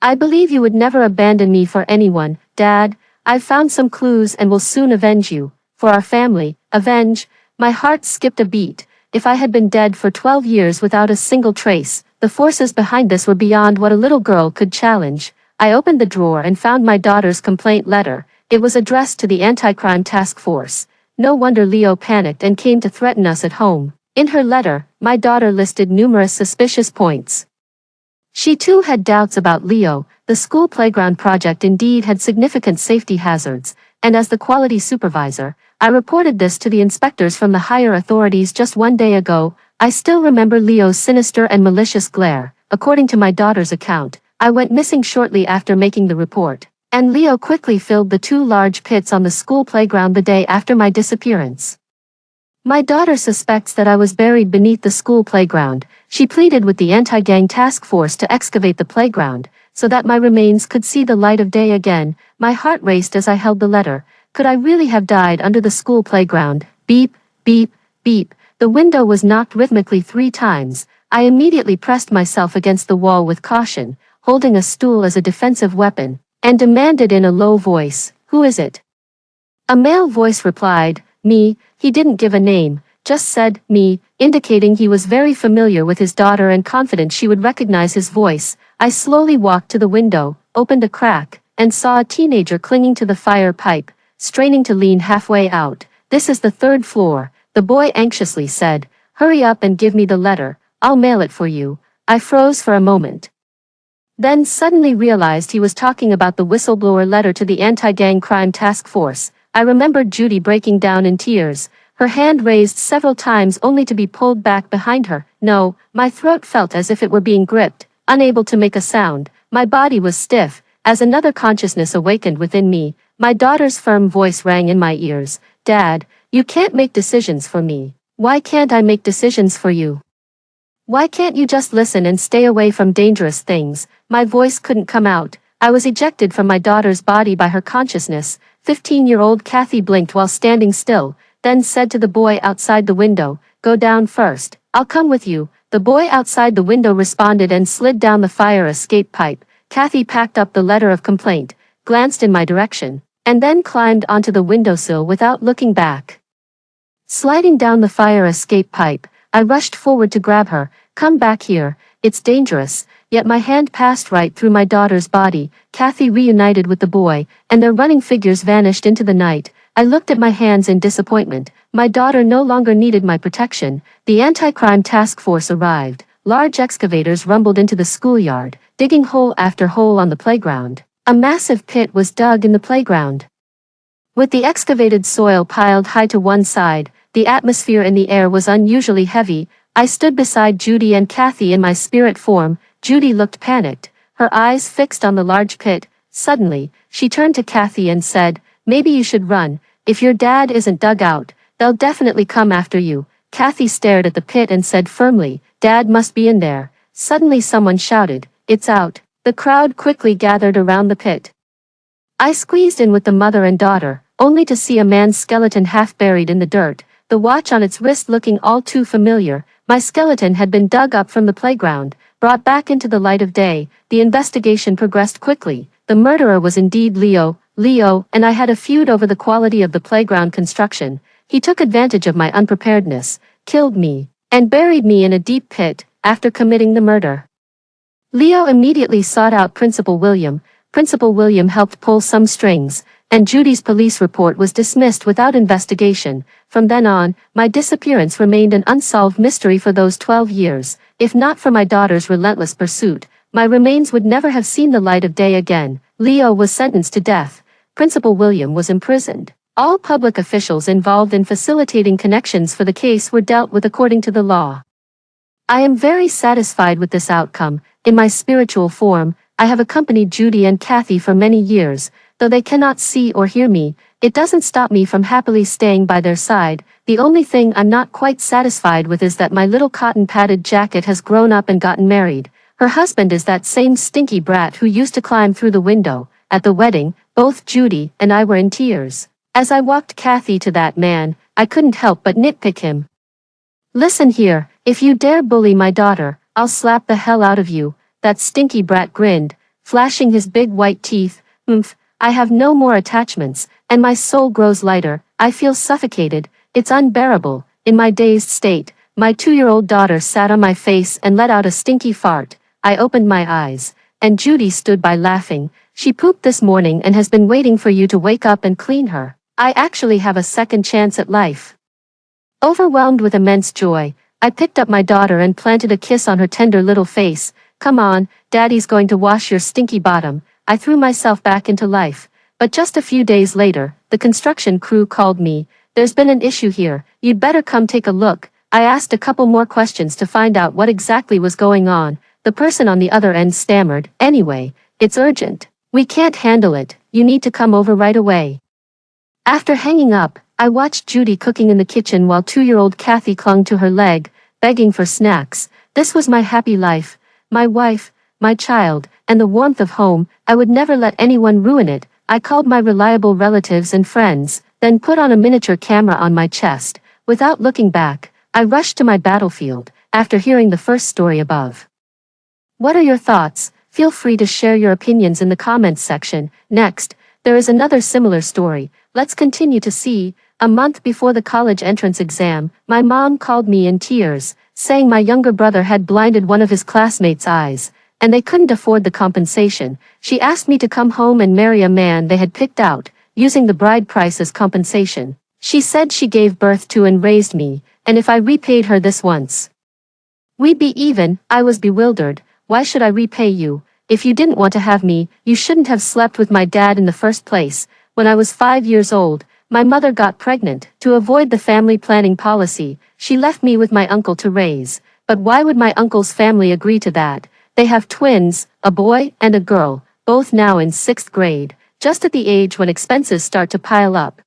I believe you would never abandon me for anyone. Dad, I've found some clues and will soon avenge you. For our family." Avenge? My heart skipped a beat. If I had been dead for 12 years without a single trace, the forces behind this were beyond what a little girl could challenge. I opened the drawer and found my daughter's complaint letter. It was addressed to the Anti-Crime Task Force. No wonder Leo panicked and came to threaten us at home. In her letter, my daughter listed numerous suspicious points. She too had doubts about Leo. The school playground project indeed had significant safety hazards, and as the quality supervisor, I reported this to the inspectors from the higher authorities just one day ago. I still remember Leo's sinister and malicious glare. According to my daughter's account, I went missing shortly after making the report, and Leo quickly filled the 2 large pits on the school playground the day after my disappearance. My daughter suspects that I was buried beneath the school playground. She pleaded with the anti-gang task force to excavate the playground, so that my remains could see the light of day again. My heart raced as I held the letter. Could I really have died under the school playground? Beep, beep, beep. The window was knocked rhythmically 3 times. I immediately pressed myself against the wall with caution, holding a stool as a defensive weapon, and demanded in a low voice, "Who is it?" A male voice replied, "Me." He didn't give a name, just said, "Me," indicating he was very familiar with his daughter and confident she would recognize his voice. I slowly walked to the window, opened a crack, and saw a teenager clinging to the fire pipe, straining to lean halfway out. "This is the 3rd floor," the boy anxiously said. "Hurry up and give me the letter. I'll mail it for you." I froze for a moment, then suddenly realized he was talking about the whistleblower letter to the anti-gang crime task force. I remembered Judy breaking down in tears, her hand raised several times only to be pulled back behind her. No, my throat felt as if it were being gripped, unable to make a sound. My body was stiff, as another consciousness awakened within me. My daughter's firm voice rang in my ears. "Dad, you can't make decisions for me. Why can't I make decisions for you? Why can't you just listen and stay away from dangerous things?" My voice couldn't come out. I was ejected from my daughter's body by her consciousness. 15-year-old Kathy blinked while standing still, then said to the boy outside the window, "Go down first. I'll come with you." The boy outside the window responded and slid down the fire escape pipe. Kathy packed up the letter of complaint, glanced in my direction, and then climbed onto the windowsill without looking back. Sliding down the fire escape pipe, I rushed forward to grab her. "Come back here, it's dangerous." Yet my hand passed right through my daughter's body. Kathy reunited with the boy, and their running figures vanished into the night. I looked at my hands in disappointment. My daughter no longer needed my protection. The anti-crime task force arrived. Large excavators rumbled into the schoolyard, digging hole after hole on the playground. A massive pit was dug in the playground. With the excavated soil piled high to one side, the atmosphere in the air was unusually heavy. I stood beside Judy and Kathy in my spirit form. Judy looked panicked, her eyes fixed on the large pit. Suddenly, she turned to Kathy and said, "Maybe you should run. If your dad isn't dug out, they'll definitely come after you." Kathy stared at the pit and said firmly, "Dad must be in there." Suddenly someone shouted, "It's out." The crowd quickly gathered around the pit. I squeezed in with the mother and daughter, only to see a man's skeleton half buried in the dirt, the watch on its wrist looking all too familiar. My skeleton had been dug up from the playground, brought back into the light of day. The investigation progressed quickly. The murderer was indeed Leo, and I had a feud over the quality of the playground construction. He took advantage of my unpreparedness, killed me, and buried me in a deep pit after committing the murder. Leo immediately sought out Principal William. Principal William helped pull some strings, and Judy's police report was dismissed without investigation. From then on, my disappearance remained an unsolved mystery for those 12 years. If not for my daughter's relentless pursuit, my remains would never have seen the light of day again. Leo was sentenced to death. Principal William was imprisoned. All public officials involved in facilitating connections for the case were dealt with according to the law. I am very satisfied with this outcome. In my spiritual form, I have accompanied Judy and Kathy for many years. Though they cannot see or hear me, it doesn't stop me from happily staying by their side. The only thing I'm not quite satisfied with is that my little cotton-padded jacket has grown up and gotten married. Her husband is that same stinky brat who used to climb through the window. At the wedding, both Judy and I were in tears. As I walked Kathy to that man, I couldn't help but nitpick him. "Listen here, if you dare bully my daughter, I'll slap the hell out of you." That stinky brat grinned, flashing his big white teeth. I have no more attachments, and my soul grows lighter. I feel suffocated. It's unbearable. In my dazed state, my 2-year-old daughter sat on my face and let out a stinky fart. I opened my eyes, and Judy stood by laughing. "She pooped this morning and has been waiting for you to wake up and clean her. I actually have a second chance at life." Overwhelmed with immense joy, I picked up my daughter and planted a kiss on her tender little face. "Come on, Daddy's going to wash your stinky bottom." I threw myself back into life. But just a few days later, the construction crew called me. "There's been an issue here, you'd better come take a look." I asked a couple more questions to find out what exactly was going on. The person on the other end stammered, "Anyway, it's urgent. We can't handle it, you need to come over right away." After hanging up, I watched Judy cooking in the kitchen while 2-year-old Kathy clung to her leg, begging for snacks. This was my happy life, my wife, my child, and the warmth of home. I would never let anyone ruin it. I called my reliable relatives and friends, then put on a miniature camera on my chest. Without looking back, I rushed to my battlefield, after hearing the first story above. What are your thoughts? Feel free to share your opinions in the comments section. Next, there is another similar story. Let's continue to see. A month before the college entrance exam, my mom called me in tears, saying my younger brother had blinded one of his classmates' eyes, and they couldn't afford the compensation. She asked me to come home and marry a man they had picked out, using the bride price as compensation. She said she gave birth to and raised me, and if I repaid her this once, we'd be even. I was bewildered. Why should I repay you? If you didn't want to have me, you shouldn't have slept with my dad in the first place. When I was 5 years old, my mother got pregnant. To avoid the family planning policy, she left me with my uncle to raise. But why would my uncle's family agree to that? They have twins, a boy and a girl, both now in 6th grade, just at the age when expenses start to pile up.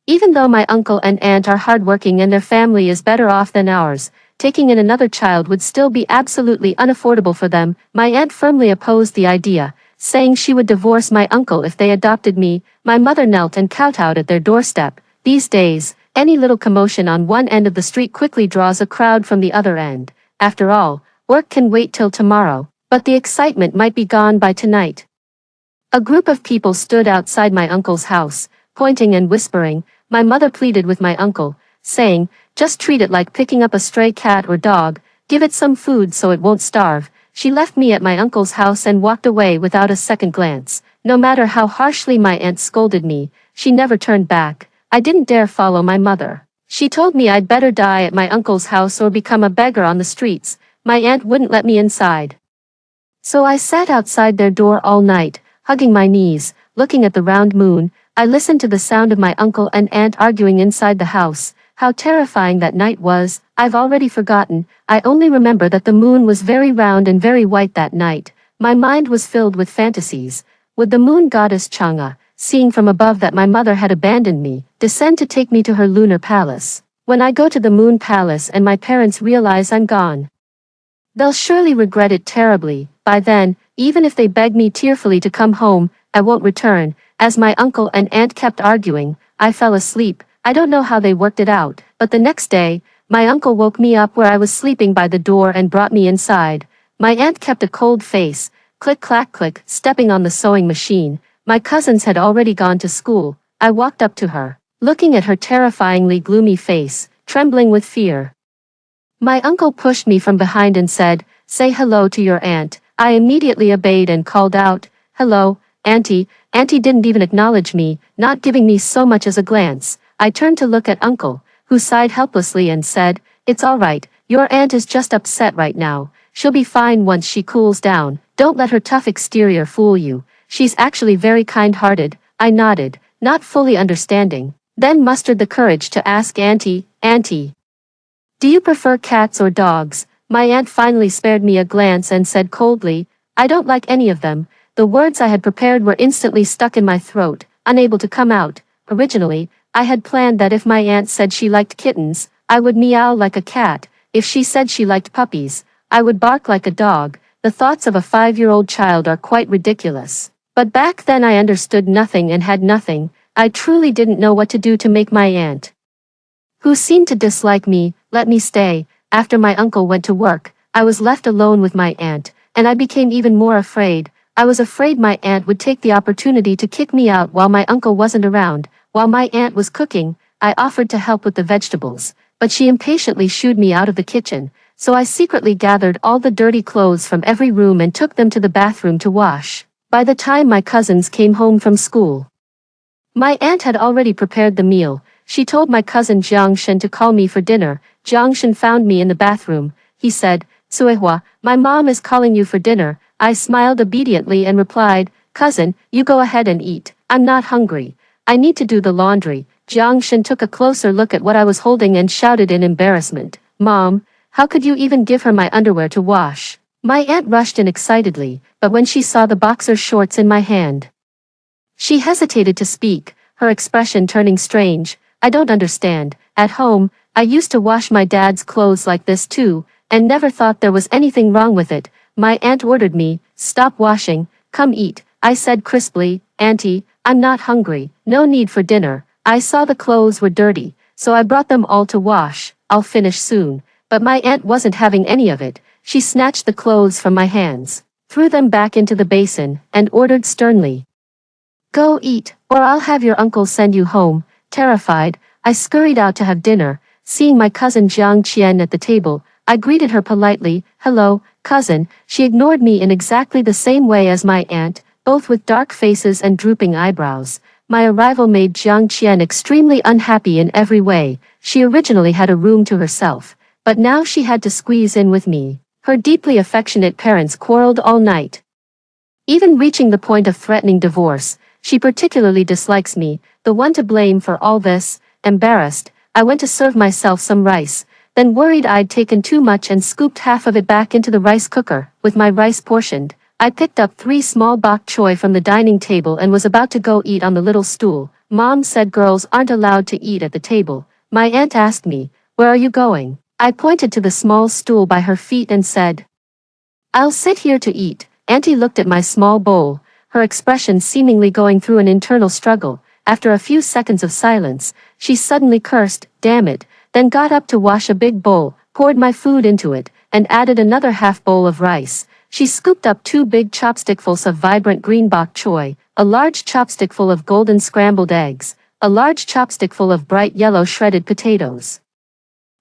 Even though my uncle and aunt are hardworking and their family is better off than ours, taking in another child would still be absolutely unaffordable for them. My aunt firmly opposed the idea, saying she would divorce my uncle if they adopted me. My mother knelt and kowtowed at their doorstep. These days, any little commotion on one end of the street quickly draws a crowd from the other end. After all, work can wait till tomorrow, but the excitement might be gone by tonight. A group of people stood outside my uncle's house, pointing and whispering. My mother pleaded with my uncle, saying, "Just treat it like picking up a stray cat or dog, give it some food so it won't starve." She left me at my uncle's house and walked away without a second glance. No matter how harshly my aunt scolded me, she never turned back. I didn't dare follow my mother. She told me I'd better die at my uncle's house or become a beggar on the streets. My aunt wouldn't let me inside. So I sat outside their door all night, hugging my knees, looking at the round moon. I listened to the sound of my uncle and aunt arguing inside the house. How terrifying that night was, I've already forgotten. I only remember that the moon was very round and very white that night. My mind was filled with fantasies. Would the moon goddess Chang'e, seeing from above that my mother had abandoned me, descend to take me to her lunar palace? When I go to the moon palace and my parents realize I'm gone, they'll surely regret it terribly. By then, even if they beg me tearfully to come home, I won't return. As my uncle and aunt kept arguing, I fell asleep. I don't know how they worked it out, but the next day, my uncle woke me up where I was sleeping by the door and brought me inside. My aunt kept a cold face, click clack click, stepping on the sewing machine. My cousins had already gone to school. I walked up to her, looking at her terrifyingly gloomy face, trembling with fear. My uncle pushed me from behind and said, "Say hello to your aunt." I immediately obeyed and called out, "Hello, Auntie." Auntie didn't even acknowledge me, not giving me so much as a glance. I turned to look at Uncle, who sighed helplessly and said, "It's all right, your aunt is just upset right now. She'll be fine once she cools down. Don't let her tough exterior fool you. She's actually very kind-hearted." I nodded, not fully understanding, then mustered the courage to ask Auntie, "Auntie, do you prefer cats or dogs?" My aunt finally spared me a glance and said coldly, "I don't like any of them." The words I had prepared were instantly stuck in my throat, unable to come out. Originally, I had planned that if my aunt said she liked kittens, I would meow like a cat. If she said she liked puppies, I would bark like a dog. The thoughts of a 5-year-old child are quite ridiculous. But back then I understood nothing and had nothing. I truly didn't know what to do to make my aunt, who seemed to dislike me, let me stay. After my uncle went to work, I was left alone with my aunt, and I became even more afraid. I was afraid my aunt would take the opportunity to kick me out while my uncle wasn't around. While my aunt was cooking, I offered to help with the vegetables, but she impatiently shooed me out of the kitchen, so I secretly gathered all the dirty clothes from every room and took them to the bathroom to wash. By the time my cousins came home from school, my aunt had already prepared the meal. She told my cousin Jiang Shen to call me for dinner. Jiang Shen found me in the bathroom. He said, "Suehua, my mom is calling you for dinner." I smiled obediently and replied, "Cousin, you go ahead and eat. I'm not hungry. I need to do the laundry." Jiang Shen took a closer look at what I was holding and shouted in embarrassment, "Mom, how could you even give her my underwear to wash?" My aunt rushed in excitedly, but when she saw the boxer shorts in my hand, she hesitated to speak, her expression turning strange. I don't understand. At home, I used to wash my dad's clothes like this too, and never thought there was anything wrong with it. My aunt ordered me, stop washing, come eat. I said crisply, Auntie, I'm not hungry, no need for dinner. I saw the clothes were dirty, so I brought them all to wash. I'll finish soon. But my aunt wasn't having any of it. She snatched the clothes from my hands, threw them back into the basin, and ordered sternly, go eat, or I'll have your uncle send you home. Terrified, I scurried out to have dinner. Seeing my cousin Jiang Qian at the table, I greeted her politely, hello, cousin. She ignored me in exactly the same way as my aunt, both with dark faces and drooping eyebrows. My arrival made Jiang Qian extremely unhappy in every way. She originally had a room to herself, but now she had to squeeze in with me. Her deeply affectionate parents quarreled all night, even reaching the point of threatening divorce. She particularly dislikes me, the one to blame for all this. Embarrassed, I went to serve myself some rice, then worried I'd taken too much and scooped half of it back into the rice cooker. With my rice portioned, I picked up 3 small bok choy from the dining table and was about to go eat on the little stool. Mom said girls aren't allowed to eat at the table. My aunt asked me, where are you going? I pointed to the small stool by her feet and said, I'll sit here to eat. Auntie looked at my small bowl, her expression seemingly going through an internal struggle. After a few seconds of silence, she suddenly cursed, damn it, then got up to wash a big bowl, poured my food into it, and added another half bowl of rice. She scooped up 2 big chopstickfuls of vibrant green bok choy, a large chopstickful of golden scrambled eggs, a large chopstickful of bright yellow shredded potatoes.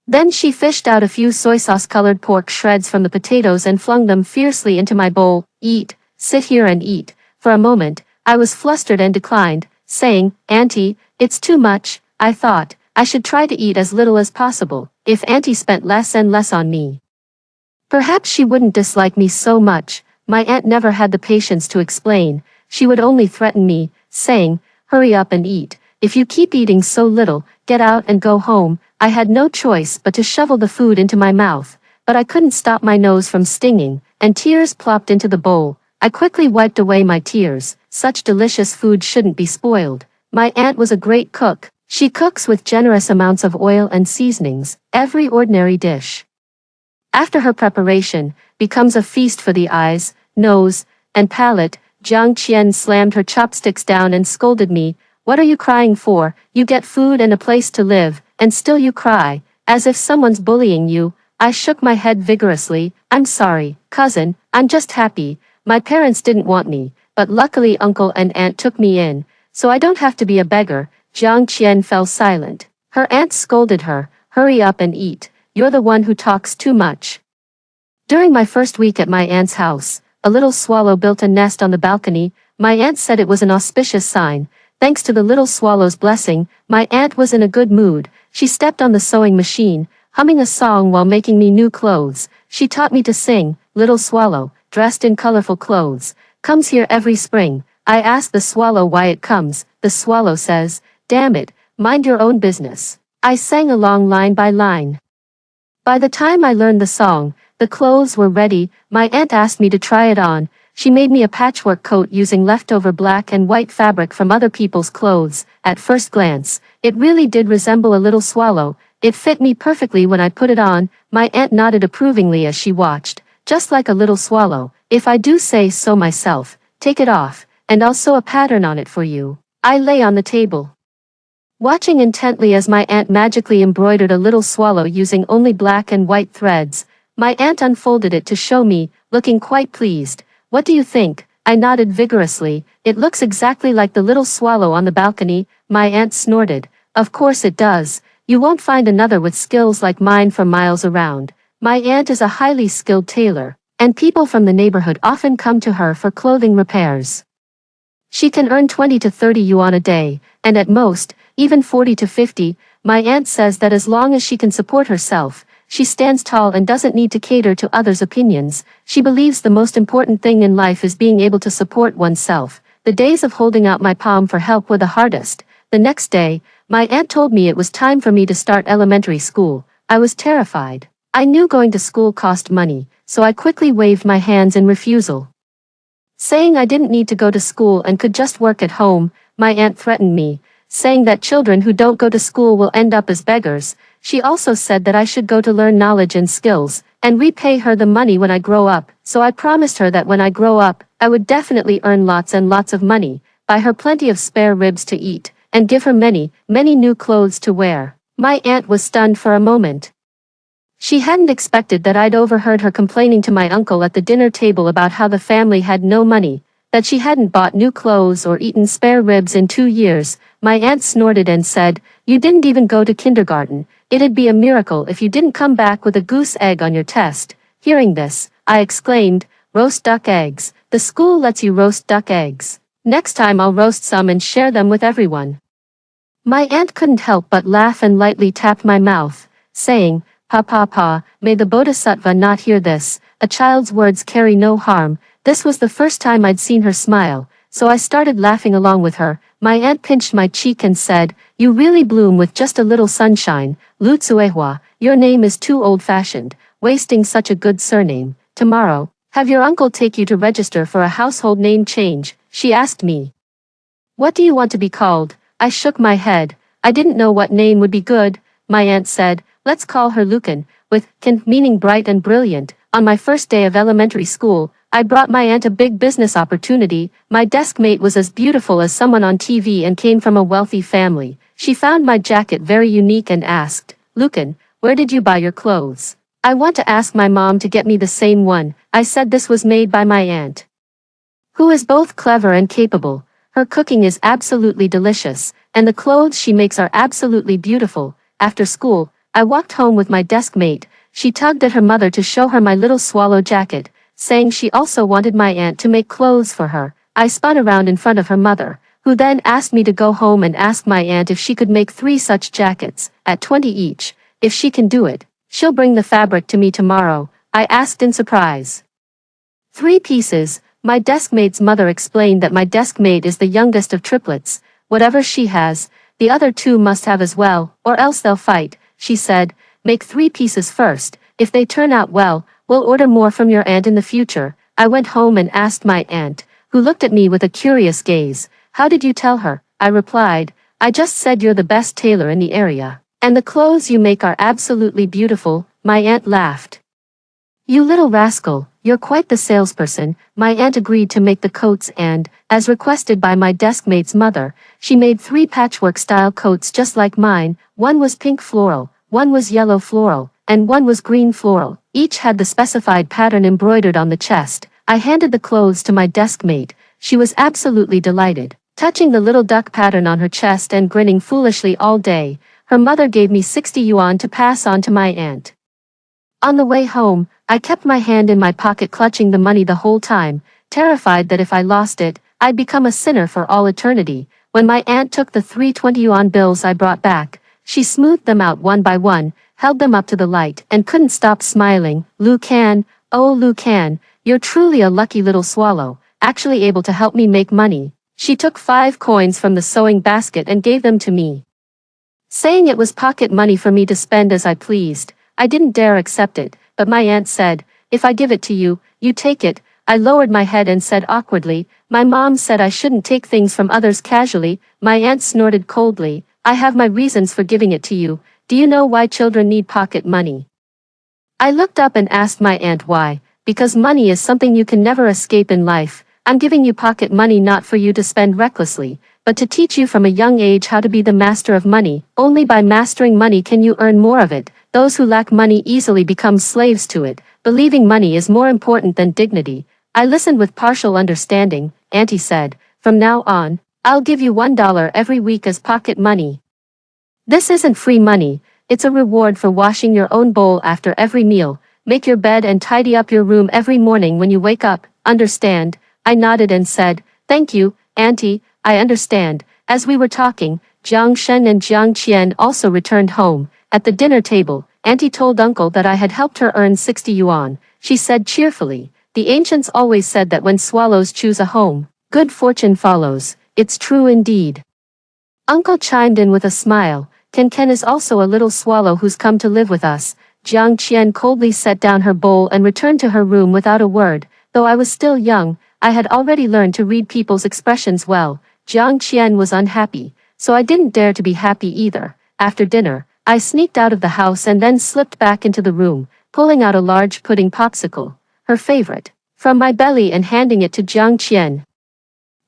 Then she fished out a few soy sauce-colored pork shreds from the potatoes and flung them fiercely into my bowl. Eat, sit here and eat. For a moment, I was flustered and declined, saying, Auntie, it's too much. I thought, I should try to eat as little as possible, if Auntie spent less and less on me. Perhaps she wouldn't dislike me so much. My aunt never had the patience to explain. She would only threaten me, saying, hurry up and eat. If you keep eating so little, get out and go home. I had no choice but to shovel the food into my mouth, but I couldn't stop my nose from stinging, and tears plopped into the bowl. I quickly wiped away my tears. Such delicious food shouldn't be spoiled. My aunt was a great cook. She cooks with generous amounts of oil and seasonings. Every ordinary dish, after her preparation, becomes a feast for the eyes, nose, and palate. Jiang Qian slammed her chopsticks down and scolded me. What are you crying for? You get food and a place to live, and still you cry, as if someone's bullying you. I shook my head vigorously. I'm sorry, cousin, I'm just happy. My parents didn't want me, but luckily uncle and aunt took me in, so I don't have to be a beggar. Jiang Qian fell silent. Her aunt scolded her, hurry up and eat, you're the one who talks too much. During my first week at my aunt's house, a little swallow built a nest on the balcony. My aunt said it was an auspicious sign. Thanks to the little swallow's blessing, my aunt was in a good mood. She stepped on the sewing machine, humming a song while making me new clothes. She taught me to sing. Little swallow, dressed in colorful clothes, comes here every spring. I ask the swallow why it comes. The swallow says, damn it, mind your own business. I sang along line by line. By the time I learned the song, the clothes were ready. My aunt asked me to try it on. She made me a patchwork coat using leftover black and white fabric from other people's clothes. At first glance, it really did resemble a little swallow. It fit me perfectly when I put it on. My aunt nodded approvingly as she watched. Just like a little swallow, if I do say so myself. Take it off, and I'll sew a pattern on it for you. I lay on the table, watching intently as my aunt magically embroidered a little swallow using only black and white threads. My aunt unfolded it to show me, looking quite pleased. What do you think? I nodded vigorously. It looks exactly like the little swallow on the balcony. My aunt snorted. Of course it does. You won't find another with skills like mine for miles around. My aunt is a highly skilled tailor, and people from the neighborhood often come to her for clothing repairs. She can earn 20 to 30 yuan a day, and at most, even 40 to 50. My aunt says that as long as she can support herself, she stands tall and doesn't need to cater to others' opinions. She believes the most important thing in life is being able to support oneself. The days of holding out my palm for help were the hardest. The next day, my aunt told me it was time for me to start elementary school. I was terrified. I knew going to school cost money, so I quickly waved my hands in refusal. Saying I didn't need to go to school and could just work at home, my aunt threatened me, saying that children who don't go to school will end up as beggars. She also said that I should go to learn knowledge and skills, and repay her the money when I grow up, so I promised her that when I grow up, I would definitely earn lots and lots of money, buy her plenty of spare ribs to eat, and give her many, many new clothes to wear. My aunt was stunned for a moment. She hadn't expected that I'd overheard her complaining to my uncle at the dinner table about how the family had no money, that she hadn't bought new clothes or eaten spare ribs in 2 years. My aunt snorted and said, "You didn't even go to kindergarten. It'd be a miracle if you didn't come back with a goose egg on your test." Hearing this, I exclaimed, "Roast duck eggs. The school lets you roast duck eggs. Next time I'll roast some and share them with everyone." My aunt couldn't help but laugh and lightly tapped my mouth, saying, "Pa pa pa, may the Bodhisattva not hear this. A child's words carry no harm." This was the first time I'd seen her smile, so I started laughing along with her. My aunt pinched my cheek and said, "You really bloom with just a little sunshine, Lu Tsuehua. Your name is too old-fashioned, wasting such a good surname. Tomorrow, have your uncle take you to register for a household name change," she asked me. "What do you want to be called?" I shook my head. I didn't know what name would be good. My aunt said, "Let's call her Lucan, with can meaning bright and brilliant." On my first day of elementary school, I brought my aunt a big business opportunity. My desk mate was as beautiful as someone on TV and came from a wealthy family. She found my jacket very unique and asked, "Lucan, where did you buy your clothes?" "I want to ask my mom to get me the same one." I said this was made by my aunt, who is both clever and capable. Her cooking is absolutely delicious, and the clothes she makes are absolutely beautiful. After school, I walked home with my desk mate. She tugged at her mother to show her my little swallow jacket, saying she also wanted my aunt to make clothes for her. I spun around in front of her mother, who then asked me to go home and ask my aunt if she could make 3 such jackets, at 20 each. If she can do it, she'll bring the fabric to me tomorrow, I asked in surprise. 3 pieces. My desk mate's mother explained that my desk mate is the youngest of triplets. Whatever she has, the other 2 must have as well, or else they'll fight. She said, "Make 3 pieces first. If they turn out well, we'll order more from your aunt in the future." I went home and asked my aunt, who looked at me with a curious gaze, "How did you tell her?" I replied, "I just said you're the best tailor in the area, and the clothes you make are absolutely beautiful." My aunt laughed. "You little rascal, you're quite the salesperson." My aunt agreed to make the coats and, as requested by my desk mate's mother, she made 3 patchwork-style coats just like mine. One was pink floral, one was yellow floral, and one was green floral. Each had the specified pattern embroidered on the chest. I handed the clothes to my desk mate. She was absolutely delighted, touching the little duck pattern on her chest and grinning foolishly all day. Her mother gave me 60 yuan to pass on to my aunt. On the way home, I kept my hand in my pocket clutching the money the whole time, terrified that if I lost it, I'd become a sinner for all eternity. When my aunt took the 3 20 yuan bills I brought back, she smoothed them out one by one, held them up to the light, and couldn't stop smiling. "Lu Can, oh Lu Can, you're truly a lucky little swallow, actually able to help me make money." She took 5 coins from the sewing basket and gave them to me, saying it was pocket money for me to spend as I pleased. I didn't dare accept it, but my aunt said, "If I give it to you, you take it." I lowered my head and said awkwardly, "My mom said I shouldn't take things from others casually." My aunt snorted coldly, "I have my reasons for giving it to you. Do you know why children need pocket money?" I looked up and asked my aunt why. "Because money is something you can never escape in life. I'm giving you pocket money not for you to spend recklessly, but to teach you from a young age how to be the master of money. Only by mastering money can you earn more of it. Those who lack money easily become slaves to it, believing money is more important than dignity." I listened with partial understanding. Auntie said, "From now on, I'll give you $1 every week as pocket money. This isn't free money, it's a reward for washing your own bowl after every meal. Make your bed and tidy up your room every morning when you wake up. Understand?" I nodded and said, "Thank you, Auntie, I understand." As we were talking, Jiang Shen and Jiang Qian also returned home. At the dinner table, Auntie told Uncle that I had helped her earn 60 yuan. She said cheerfully, "The ancients always said that when swallows choose a home, good fortune follows." It's true indeed. Uncle chimed in with a smile. Ken is also a little swallow who's come to live with us. Jiang Qian coldly set down her bowl and returned to her room without a word. Though I was still young, I had already learned to read people's expressions well. Jiang Qian was unhappy, so I didn't dare to be happy either. After dinner, I sneaked out of the house and then slipped back into the room, pulling out a large pudding popsicle, her favorite, from my belly and handing it to Jiang Qian,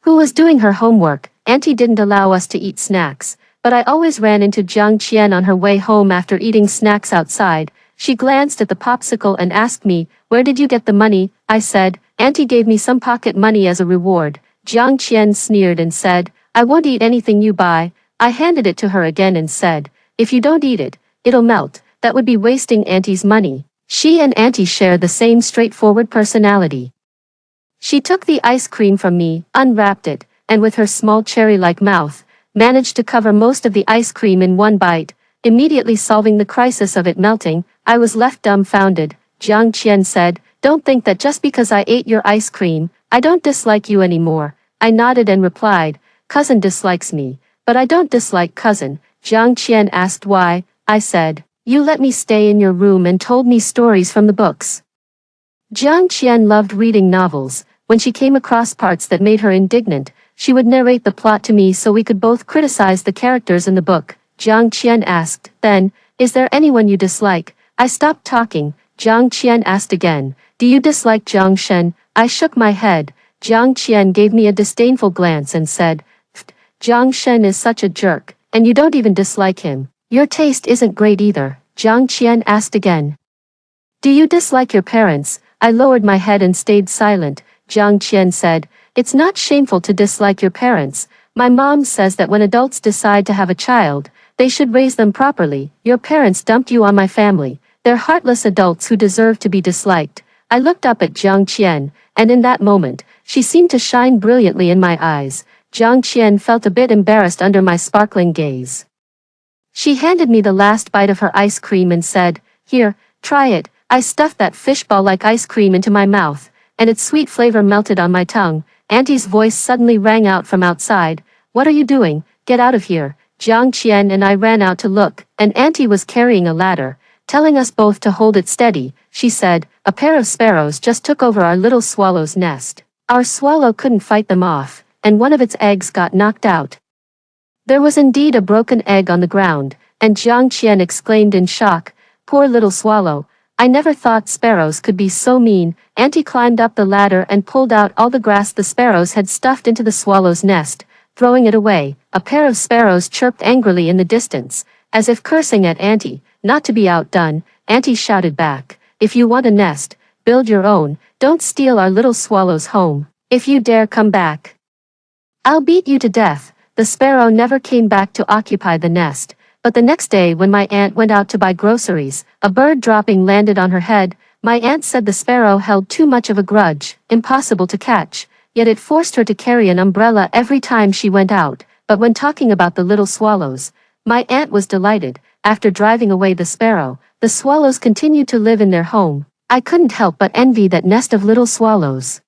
who was doing her homework. Auntie didn't allow us to eat snacks, but I always ran into Jiang Qian on her way home after eating snacks outside. She glanced at the popsicle and asked me, "Where did you get the money?" I said, "Auntie gave me some pocket money as a reward." Jiang Qian sneered and said, "I won't eat anything you buy." I handed it to her again and said, "If you don't eat it, it'll melt. That would be wasting Auntie's money." She and Auntie share the same straightforward personality. She took the ice cream from me, unwrapped it, and with her small cherry-like mouth, managed to cover most of the ice cream in one bite, immediately solving the crisis of it melting. I was left dumbfounded. Jiang Qian said, "Don't think that just because I ate your ice cream, I don't dislike you anymore." I nodded and replied, "Cousin dislikes me, but I don't dislike cousin." Jiang Qian asked why. I said, "You let me stay in your room and told me stories from the books." Jiang Qian loved reading novels. When she came across parts that made her indignant, she would narrate the plot to me so we could both criticize the characters in the book. Jiang Qian asked, "Then, is there anyone you dislike?" I stopped talking. Jiang Qian asked again, "Do you dislike Jiang Shen?" I shook my head. Jiang Qian gave me a disdainful glance and said, "Pfft, Jiang Shen is such a jerk, and you don't even dislike him. Your taste isn't great either." Jiang Qian asked again, "Do you dislike your parents?" I lowered my head and stayed silent. Jiang Qian said, "It's not shameful to dislike your parents. My mom says that when adults decide to have a child, they should raise them properly. Your parents dumped you on my family. They're heartless adults who deserve to be disliked." I looked up at Jiang Qian, and in that moment, she seemed to shine brilliantly in my eyes. Jiang Qian felt a bit embarrassed under my sparkling gaze. She handed me the last bite of her ice cream and said, "Here, try it." I stuffed that fishball-like ice cream into my mouth, and its sweet flavor melted on my tongue. Auntie's voice suddenly rang out from outside. "What are you doing? Get out of here." Jiang Qian and I ran out to look, and Auntie was carrying a ladder, telling us both to hold it steady. She said, "A pair of sparrows just took over our little swallow's nest. Our swallow couldn't fight them off, and one of its eggs got knocked out." There was indeed a broken egg on the ground, and Jiang Qian exclaimed in shock, "Poor little swallow. I never thought sparrows could be so mean." Auntie climbed up the ladder and pulled out all the grass the sparrows had stuffed into the swallow's nest, throwing it away. A pair of sparrows chirped angrily in the distance, as if cursing at Auntie. Not to be outdone, Auntie shouted back, "If you want a nest, build your own. Don't steal our little swallow's home. If you dare come back, I'll beat you to death." The sparrow never came back to occupy the nest. But the next day when my aunt went out to buy groceries, a bird dropping landed on her head. My aunt said the sparrow held too much of a grudge, impossible to catch, yet it forced her to carry an umbrella every time she went out. But when talking about the little swallows, my aunt was delighted. After driving away the sparrow, the swallows continued to live in their home. I couldn't help but envy that nest of little swallows.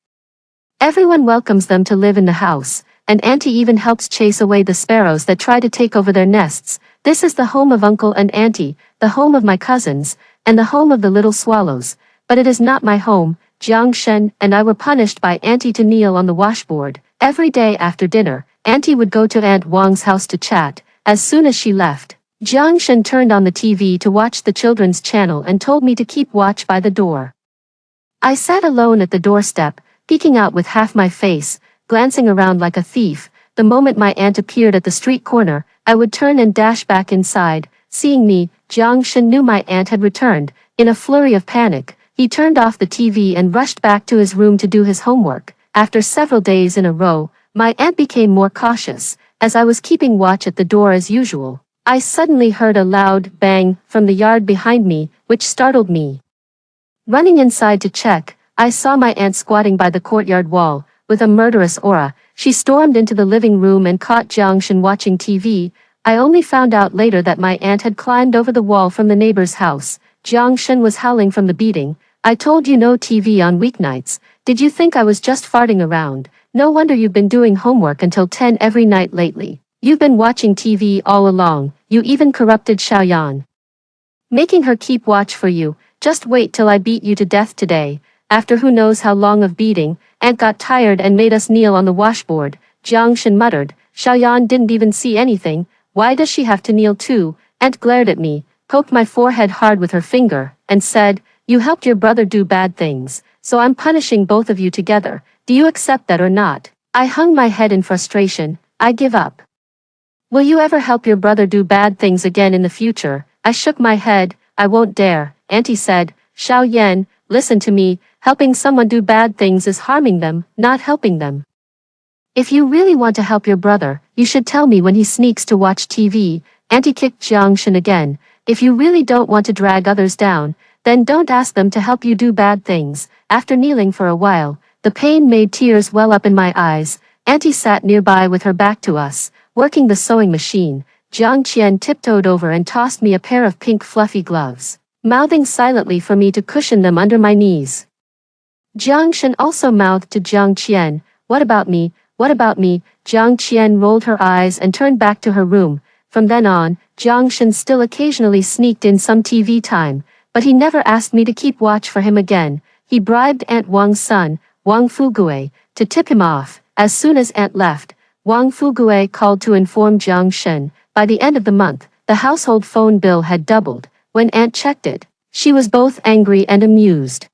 Everyone welcomes them to live in the house, and Auntie even helps chase away the sparrows that try to take over their nests. This is the home of Uncle and Auntie, the home of my cousins, and the home of the little swallows. But it is not my home. Jiang Shen and I were punished by Auntie to kneel on the washboard. Every day after dinner, Auntie would go to Aunt Wang's house to chat. As soon as she left, Jiang Shen turned on the TV to watch the children's channel and told me to keep watch by the door. I sat alone at the doorstep, peeking out with half my face, glancing around like a thief. The moment my aunt appeared at the street corner, I would turn and dash back inside. Seeing me, Jiang Shen knew my aunt had returned. In a flurry of panic, he turned off the TV and rushed back to his room to do his homework. After several days in a row, my aunt became more cautious. As I was keeping watch at the door as usual, I suddenly heard a loud bang from the yard behind me, which startled me. Running inside to check, I saw my aunt squatting by the courtyard wall. With a murderous aura, she stormed into the living room and caught Jiang Shen watching TV. I only found out later that my aunt had climbed over the wall from the neighbor's house. Jiang Shen was howling from the beating. "I told you no TV on weeknights. Did you think I was just farting around? No wonder you've been doing homework until 10 every night lately. You've been watching TV all along. You even corrupted Xiaoyan." Making her keep watch for you. Just wait till I beat you to death today. After who knows how long of beating, Aunt got tired and made us kneel on the washboard, Jiang Shen muttered. Xiaoyan didn't even see anything. Why does she have to kneel too? Aunt glared at me, poked my forehead hard with her finger, and said, you helped your brother do bad things, so I'm punishing both of you together. Do you accept that or not? I hung my head in frustration. I give up. Will you ever help your brother do bad things again in the future? I shook my head. I won't dare. Auntie said, Xiaoyan, listen to me, helping someone do bad things is harming them, not helping them. If you really want to help your brother, you should tell me when he sneaks to watch TV. Auntie kicked Jiang Shen again. If you really don't want to drag others down, then don't ask them to help you do bad things. After kneeling for a while, the pain made tears well up in my eyes. Auntie sat nearby with her back to us, working the sewing machine. Jiang Qian tiptoed over and tossed me a pair of pink fluffy gloves, mouthing silently for me to cushion them under my knees. Jiang Shen also mouthed to Jiang Qian, what about me? What about me? Jiang Qian rolled her eyes and turned back to her room. From then on, Jiang Shen still occasionally sneaked in some TV time, but he never asked me to keep watch for him again. He bribed Aunt Wang's son, Wang Fugue, to tip him off. As soon as Aunt left, Wang Fugue called to inform Jiang Shen. By the end of the month, the household phone bill had doubled. When Aunt checked it, she was both angry and amused.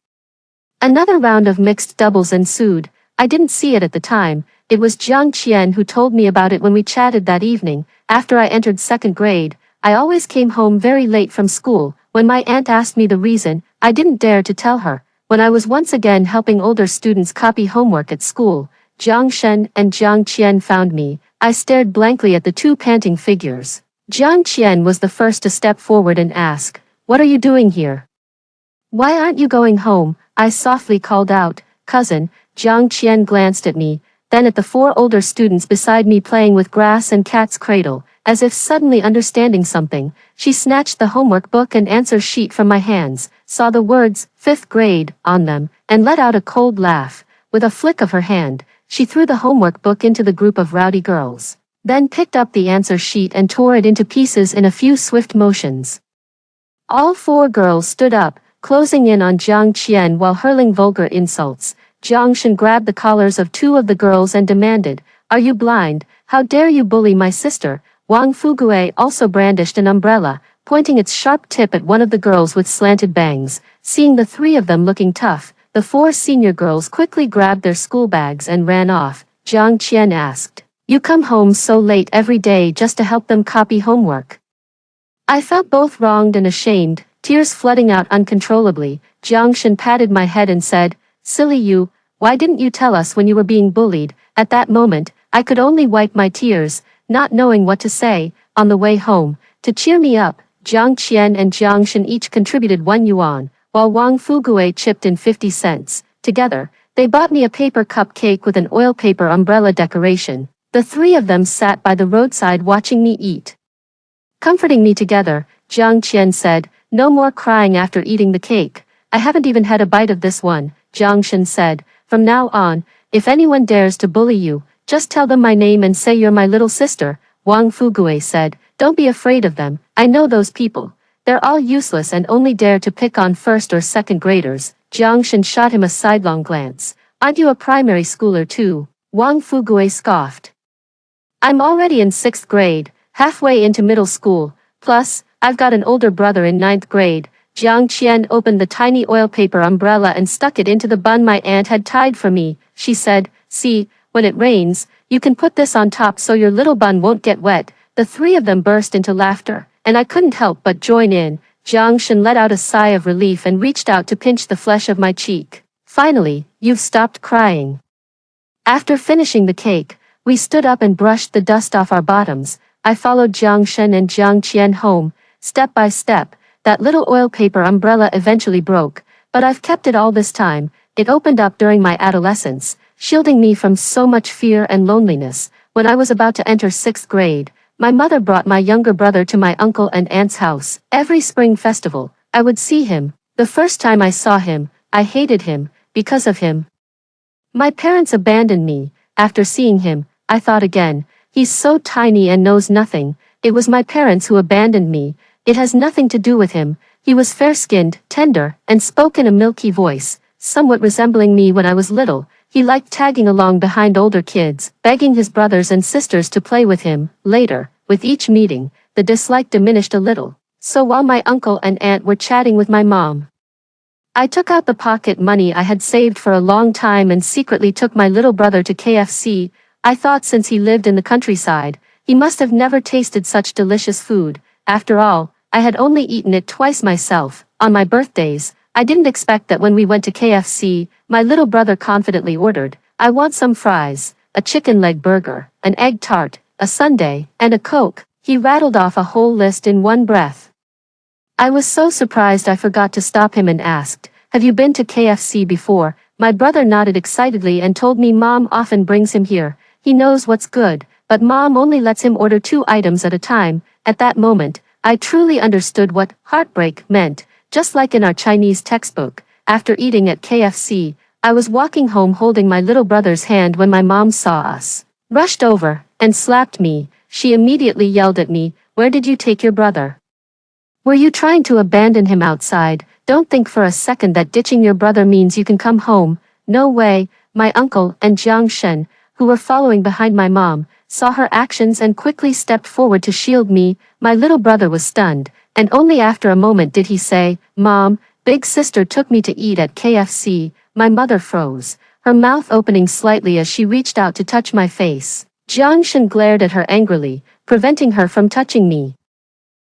Another round of mixed doubles ensued. I didn't see it at the time. It was Jiang Qian who told me about it when we chatted that evening. After I entered second grade, I always came home very late from school. When my aunt asked me the reason, I didn't dare to tell her. When I was once again helping older students copy homework at school, Jiang Shen and Jiang Qian found me. I stared blankly at the two panting figures. Jiang Qian was the first to step forward and ask, what are you doing here? Why aren't you going home? I softly called out, cousin. Jiang Qian glanced at me, then at the four older students beside me playing with grass and cat's cradle. As if suddenly understanding something, she snatched the homework book and answer sheet from my hands, saw the words, 5th grade, on them, and let out a cold laugh. With a flick of her hand, she threw the homework book into the group of rowdy girls, then picked up the answer sheet and tore it into pieces in a few swift motions. All four girls stood up, closing in on Jiang Qian while hurling vulgar insults. Jiang Shen grabbed the collars of two of the girls and demanded, are you blind? How dare you bully my sister? Wang Fugue also brandished an umbrella, pointing its sharp tip at one of the girls with slanted bangs. Seeing the three of them looking tough, the four senior girls quickly grabbed their school bags and ran off. Jiang Qian asked, you come home so late every day just to help them copy homework? I felt both wronged and ashamed, tears flooding out uncontrollably. Jiang Shen patted my head and said, silly you, why didn't you tell us when you were being bullied? At that moment, I could only wipe my tears, not knowing what to say. On the way home, to cheer me up, Jiang Qian and Jiang Shen each contributed 1 yuan, while Wang Fugue chipped in 50 cents. Together, they bought me a paper cupcake with an oil paper umbrella decoration. The three of them sat by the roadside watching me eat. Comforting me together, Jiang Qian said, no more crying after eating the cake. I haven't even had a bite of this one. Jiang Shen said, from now on, if anyone dares to bully you, just tell them my name and say you're my little sister. Wang Fugue said, don't be afraid of them. I know those people. They're all useless and only dare to pick on first or second graders. Jiang Shen shot him a sidelong glance. Aren't you a primary schooler too? Wang Fugue scoffed. I'm already in 6th grade, halfway into middle school. Plus, I've got an older brother in 9th grade. Jiang Qian opened the tiny oil paper umbrella and stuck it into the bun my aunt had tied for me. She said, see, when it rains, you can put this on top so your little bun won't get wet. The three of them burst into laughter, and I couldn't help but join in. Jiang Shen let out a sigh of relief and reached out to pinch the flesh of my cheek. Finally, you've stopped crying. After finishing the cake, we stood up and brushed the dust off our bottoms. I followed Jiang Shen and Jiang Qian home, step by step. That little oil paper umbrella eventually broke, but I've kept it all this time. It opened up during my adolescence, shielding me from so much fear and loneliness. When I was about to enter 6th grade, my mother brought my younger brother to my uncle and aunt's house. Every spring festival, I would see him. The first time I saw him, I hated him, because of him. My parents abandoned me. After seeing him, I thought again, he's so tiny and knows nothing. It was my parents who abandoned me. It has nothing to do with him. He was fair-skinned, tender, and spoke in a milky voice, somewhat resembling me when I was little. He liked tagging along behind older kids, begging his brothers and sisters to play with him. Later, with each meeting, the dislike diminished a little. So while my uncle and aunt were chatting with my mom, I took out the pocket money I had saved for a long time and secretly took my little brother to KFC. I thought since he lived in the countryside, he must have never tasted such delicious food. After all, I had only eaten it twice myself, on my birthdays. I didn't expect that when we went to KFC, my little brother confidently ordered, "I want some fries, a chicken leg burger, an egg tart, a sundae, and a Coke." He rattled off a whole list in one breath. I was so surprised I forgot to stop him and asked, "Have you been to KFC before?" My brother nodded excitedly and told me Mom often brings him here. He knows what's good, but Mom only lets him order 2 items at a time. At that moment, I truly understood what heartbreak meant. Just like in our Chinese textbook, after eating at KFC, I was walking home holding my little brother's hand when my mom saw us, rushed over, and slapped me. She immediately yelled at me, "Where did you take your brother? Were you trying to abandon him outside? Don't think for a second that ditching your brother means you can come home." No way. My uncle and Jiang Shen, who were following behind my mom, saw her actions and quickly stepped forward to shield me. My little brother was stunned, and only after a moment did he say, "Mom, big sister took me to eat at KFC." My mother froze, her mouth opening slightly as she reached out to touch my face. Jiang Shen glared at her angrily, preventing her from touching me.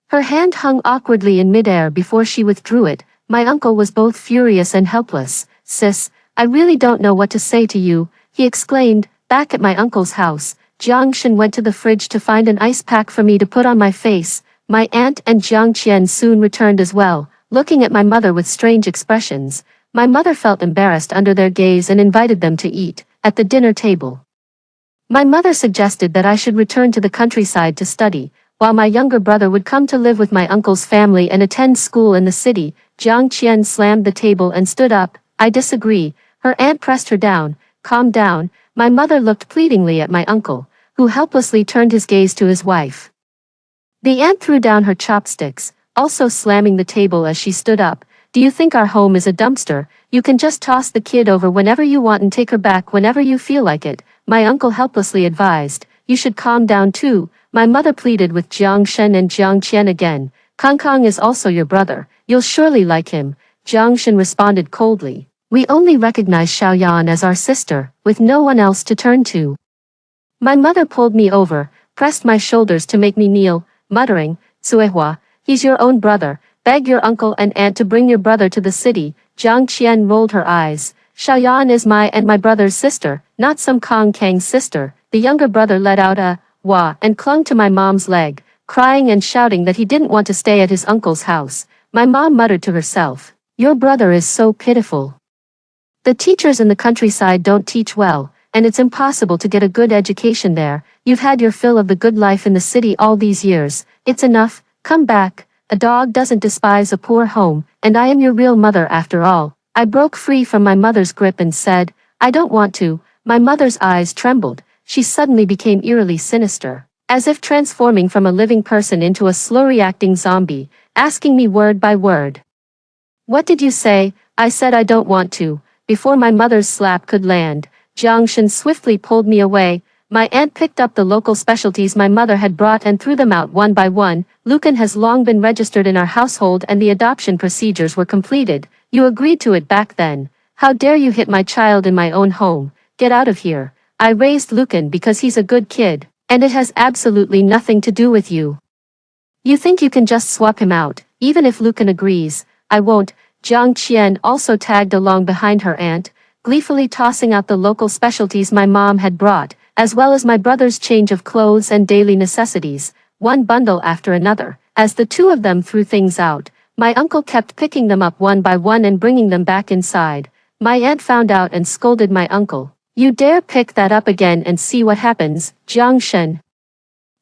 Her hand hung awkwardly in midair before she withdrew it. My uncle was both furious and helpless. "Sis, I really don't know what to say to you," he exclaimed. Back at my uncle's house, Jiang Shen went to the fridge to find an ice pack for me to put on my face. My aunt and Jiang Qian soon returned as well, looking at my mother with strange expressions. My mother felt embarrassed under their gaze and invited them to eat at the dinner table. My mother suggested that I should return to the countryside to study, while my younger brother would come to live with my uncle's family and attend school in the city. Jiang Qian slammed the table and stood up. "I disagree." Her aunt pressed her down. "Calm down." My mother looked pleadingly at my uncle, who helplessly turned his gaze to his wife. The aunt threw down her chopsticks, also slamming the table as she stood up. "Do you think our home is a dumpster? You can just toss the kid over whenever you want and take her back whenever you feel like it," my uncle helplessly advised. "You should calm down too." My mother pleaded with Jiang Shen and Jiang Qian again. "Kong Kong is also your brother. You'll surely like him." Jiang Shen responded coldly. "We only recognize Xiaoyan as our sister, with no one else to turn to." My mother pulled me over, pressed my shoulders to make me kneel, muttering, "Suehua, he's your own brother. Beg your uncle and aunt to bring your brother to the city." Jiang Qian rolled her eyes. "Xiaoyan is my and my brother's sister, not some Kong Kang's sister." The younger brother let out a wah and clung to my mom's leg, crying and shouting that he didn't want to stay at his uncle's house. My mom muttered to herself, "Your brother is so pitiful. The teachers in the countryside don't teach well, and it's impossible to get a good education there. You've had your fill of the good life in the city all these years. It's enough. Come back. A dog doesn't despise a poor home, and I am your real mother after all." I broke free from my mother's grip and said, "I don't want to." My mother's eyes trembled. She suddenly became eerily sinister, as if transforming from a living person into a slow-reacting zombie, asking me word by word, "What did you say?" I said I don't want to. Before my mother's slap could land, Jiang Shen swiftly pulled me away. My aunt picked up the local specialties my mother had brought and threw them out one by one. "Lucan has long been registered in our household and the adoption procedures were completed. You agreed to it back then. How dare you hit my child in my own home? Get out of here. I raised Lucan because he's a good kid, and it has absolutely nothing to do with you. You think you can just swap him out, even if Lucan agrees." "I won't." Jiang Qian also tagged along behind her aunt, gleefully tossing out the local specialties my mom had brought, as well as my brother's change of clothes and daily necessities, one bundle after another. As the two of them threw things out, my uncle kept picking them up one by one and bringing them back inside. My aunt found out and scolded my uncle. "You dare pick that up again and see what happens." Jiang Shen,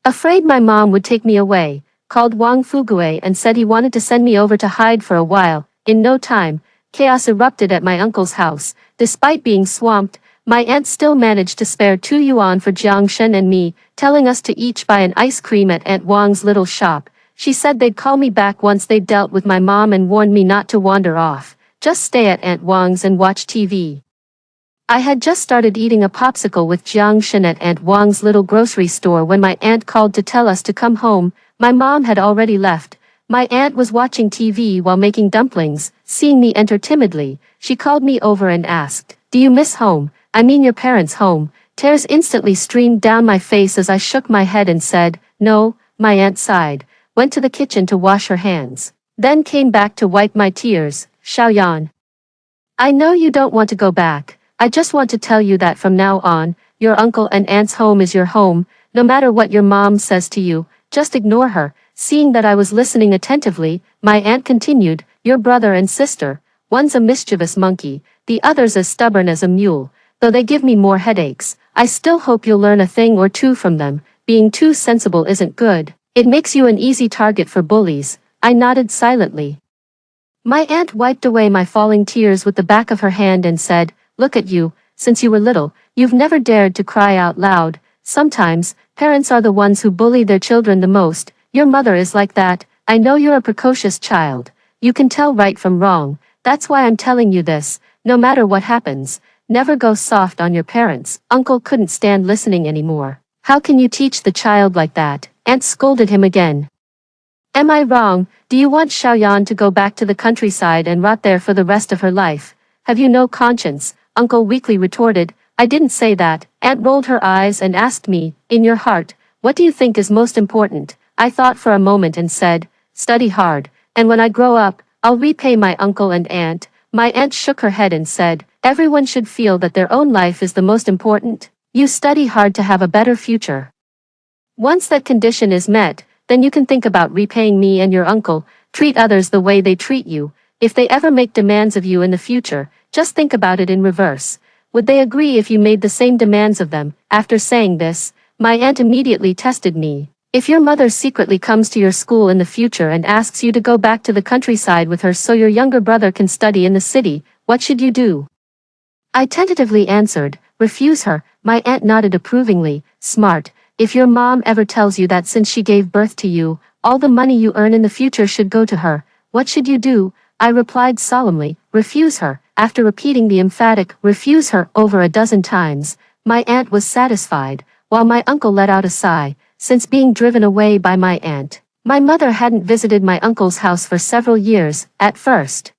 afraid my mom would take me away, called Wang Fugue and said he wanted to send me over to hide for a while. In no time, chaos erupted at my uncle's house. Despite being swamped, my aunt still managed to spare 2 yuan for Jiang Shen and me, telling us to each buy an ice cream at Aunt Wang's little shop. She said they'd call me back once they'd dealt with my mom and warned me not to wander off. Just stay at Aunt Wang's and watch TV. I had just started eating a popsicle with Jiang Shen at Aunt Wang's little grocery store when my aunt called to tell us to come home. My mom had already left. My aunt was watching TV while making dumplings. Seeing me enter timidly, she called me over and asked, "Do you miss home? I mean your parents' home?" Tears instantly streamed down my face as I shook my head and said, "No." My aunt sighed, went to the kitchen to wash her hands, then came back to wipe my tears. "Xiaoyan, I know you don't want to go back. I just want to tell you that from now on, your uncle and aunt's home is your home. No matter what your mom says to you, just ignore her." Seeing that I was listening attentively, my aunt continued, "Your brother and sister, one's a mischievous monkey, the other's as stubborn as a mule. Though they give me more headaches, I still hope you'll learn a thing or two from them. Being too sensible isn't good. It makes you an easy target for bullies." I nodded silently. My aunt wiped away my falling tears with the back of her hand and said, "Look at you, since you were little, you've never dared to cry out loud. Sometimes, parents are the ones who bully their children the most. Your mother is like that. I know you're a precocious child. You can tell right from wrong. That's why I'm telling you this. No matter what happens, never go soft on your parents." Uncle couldn't stand listening anymore. "How can you teach the child like that?" Aunt scolded him again. "Am I wrong? Do you want Xiaoyan to go back to the countryside and rot there for the rest of her life? Have you no conscience?" Uncle weakly retorted. "I didn't say that." Aunt rolled her eyes and asked me, "In your heart, what do you think is most important?" I thought for a moment and said, "Study hard, and when I grow up, I'll repay my uncle and aunt." My aunt shook her head and said, "Everyone should feel that their own life is the most important. You study hard to have a better future. Once that condition is met, then you can think about repaying me and your uncle. Treat others the way they treat you. If they ever make demands of you in the future, just think about it in reverse. Would they agree if you made the same demands of them?" After saying this, my aunt immediately tested me. "If your mother secretly comes to your school in the future and asks you to go back to the countryside with her so your younger brother can study in the city, what should you do?" I tentatively answered, "Refuse her." My aunt nodded approvingly. "Smart. If your mom ever tells you that since she gave birth to you, all the money you earn in the future should go to her, what should you do?" I replied solemnly, "Refuse her." After repeating the emphatic "refuse her" over a dozen times, my aunt was satisfied, while my uncle let out a sigh. Since being driven away by my aunt, my mother hadn't visited my uncle's house for several years. At first,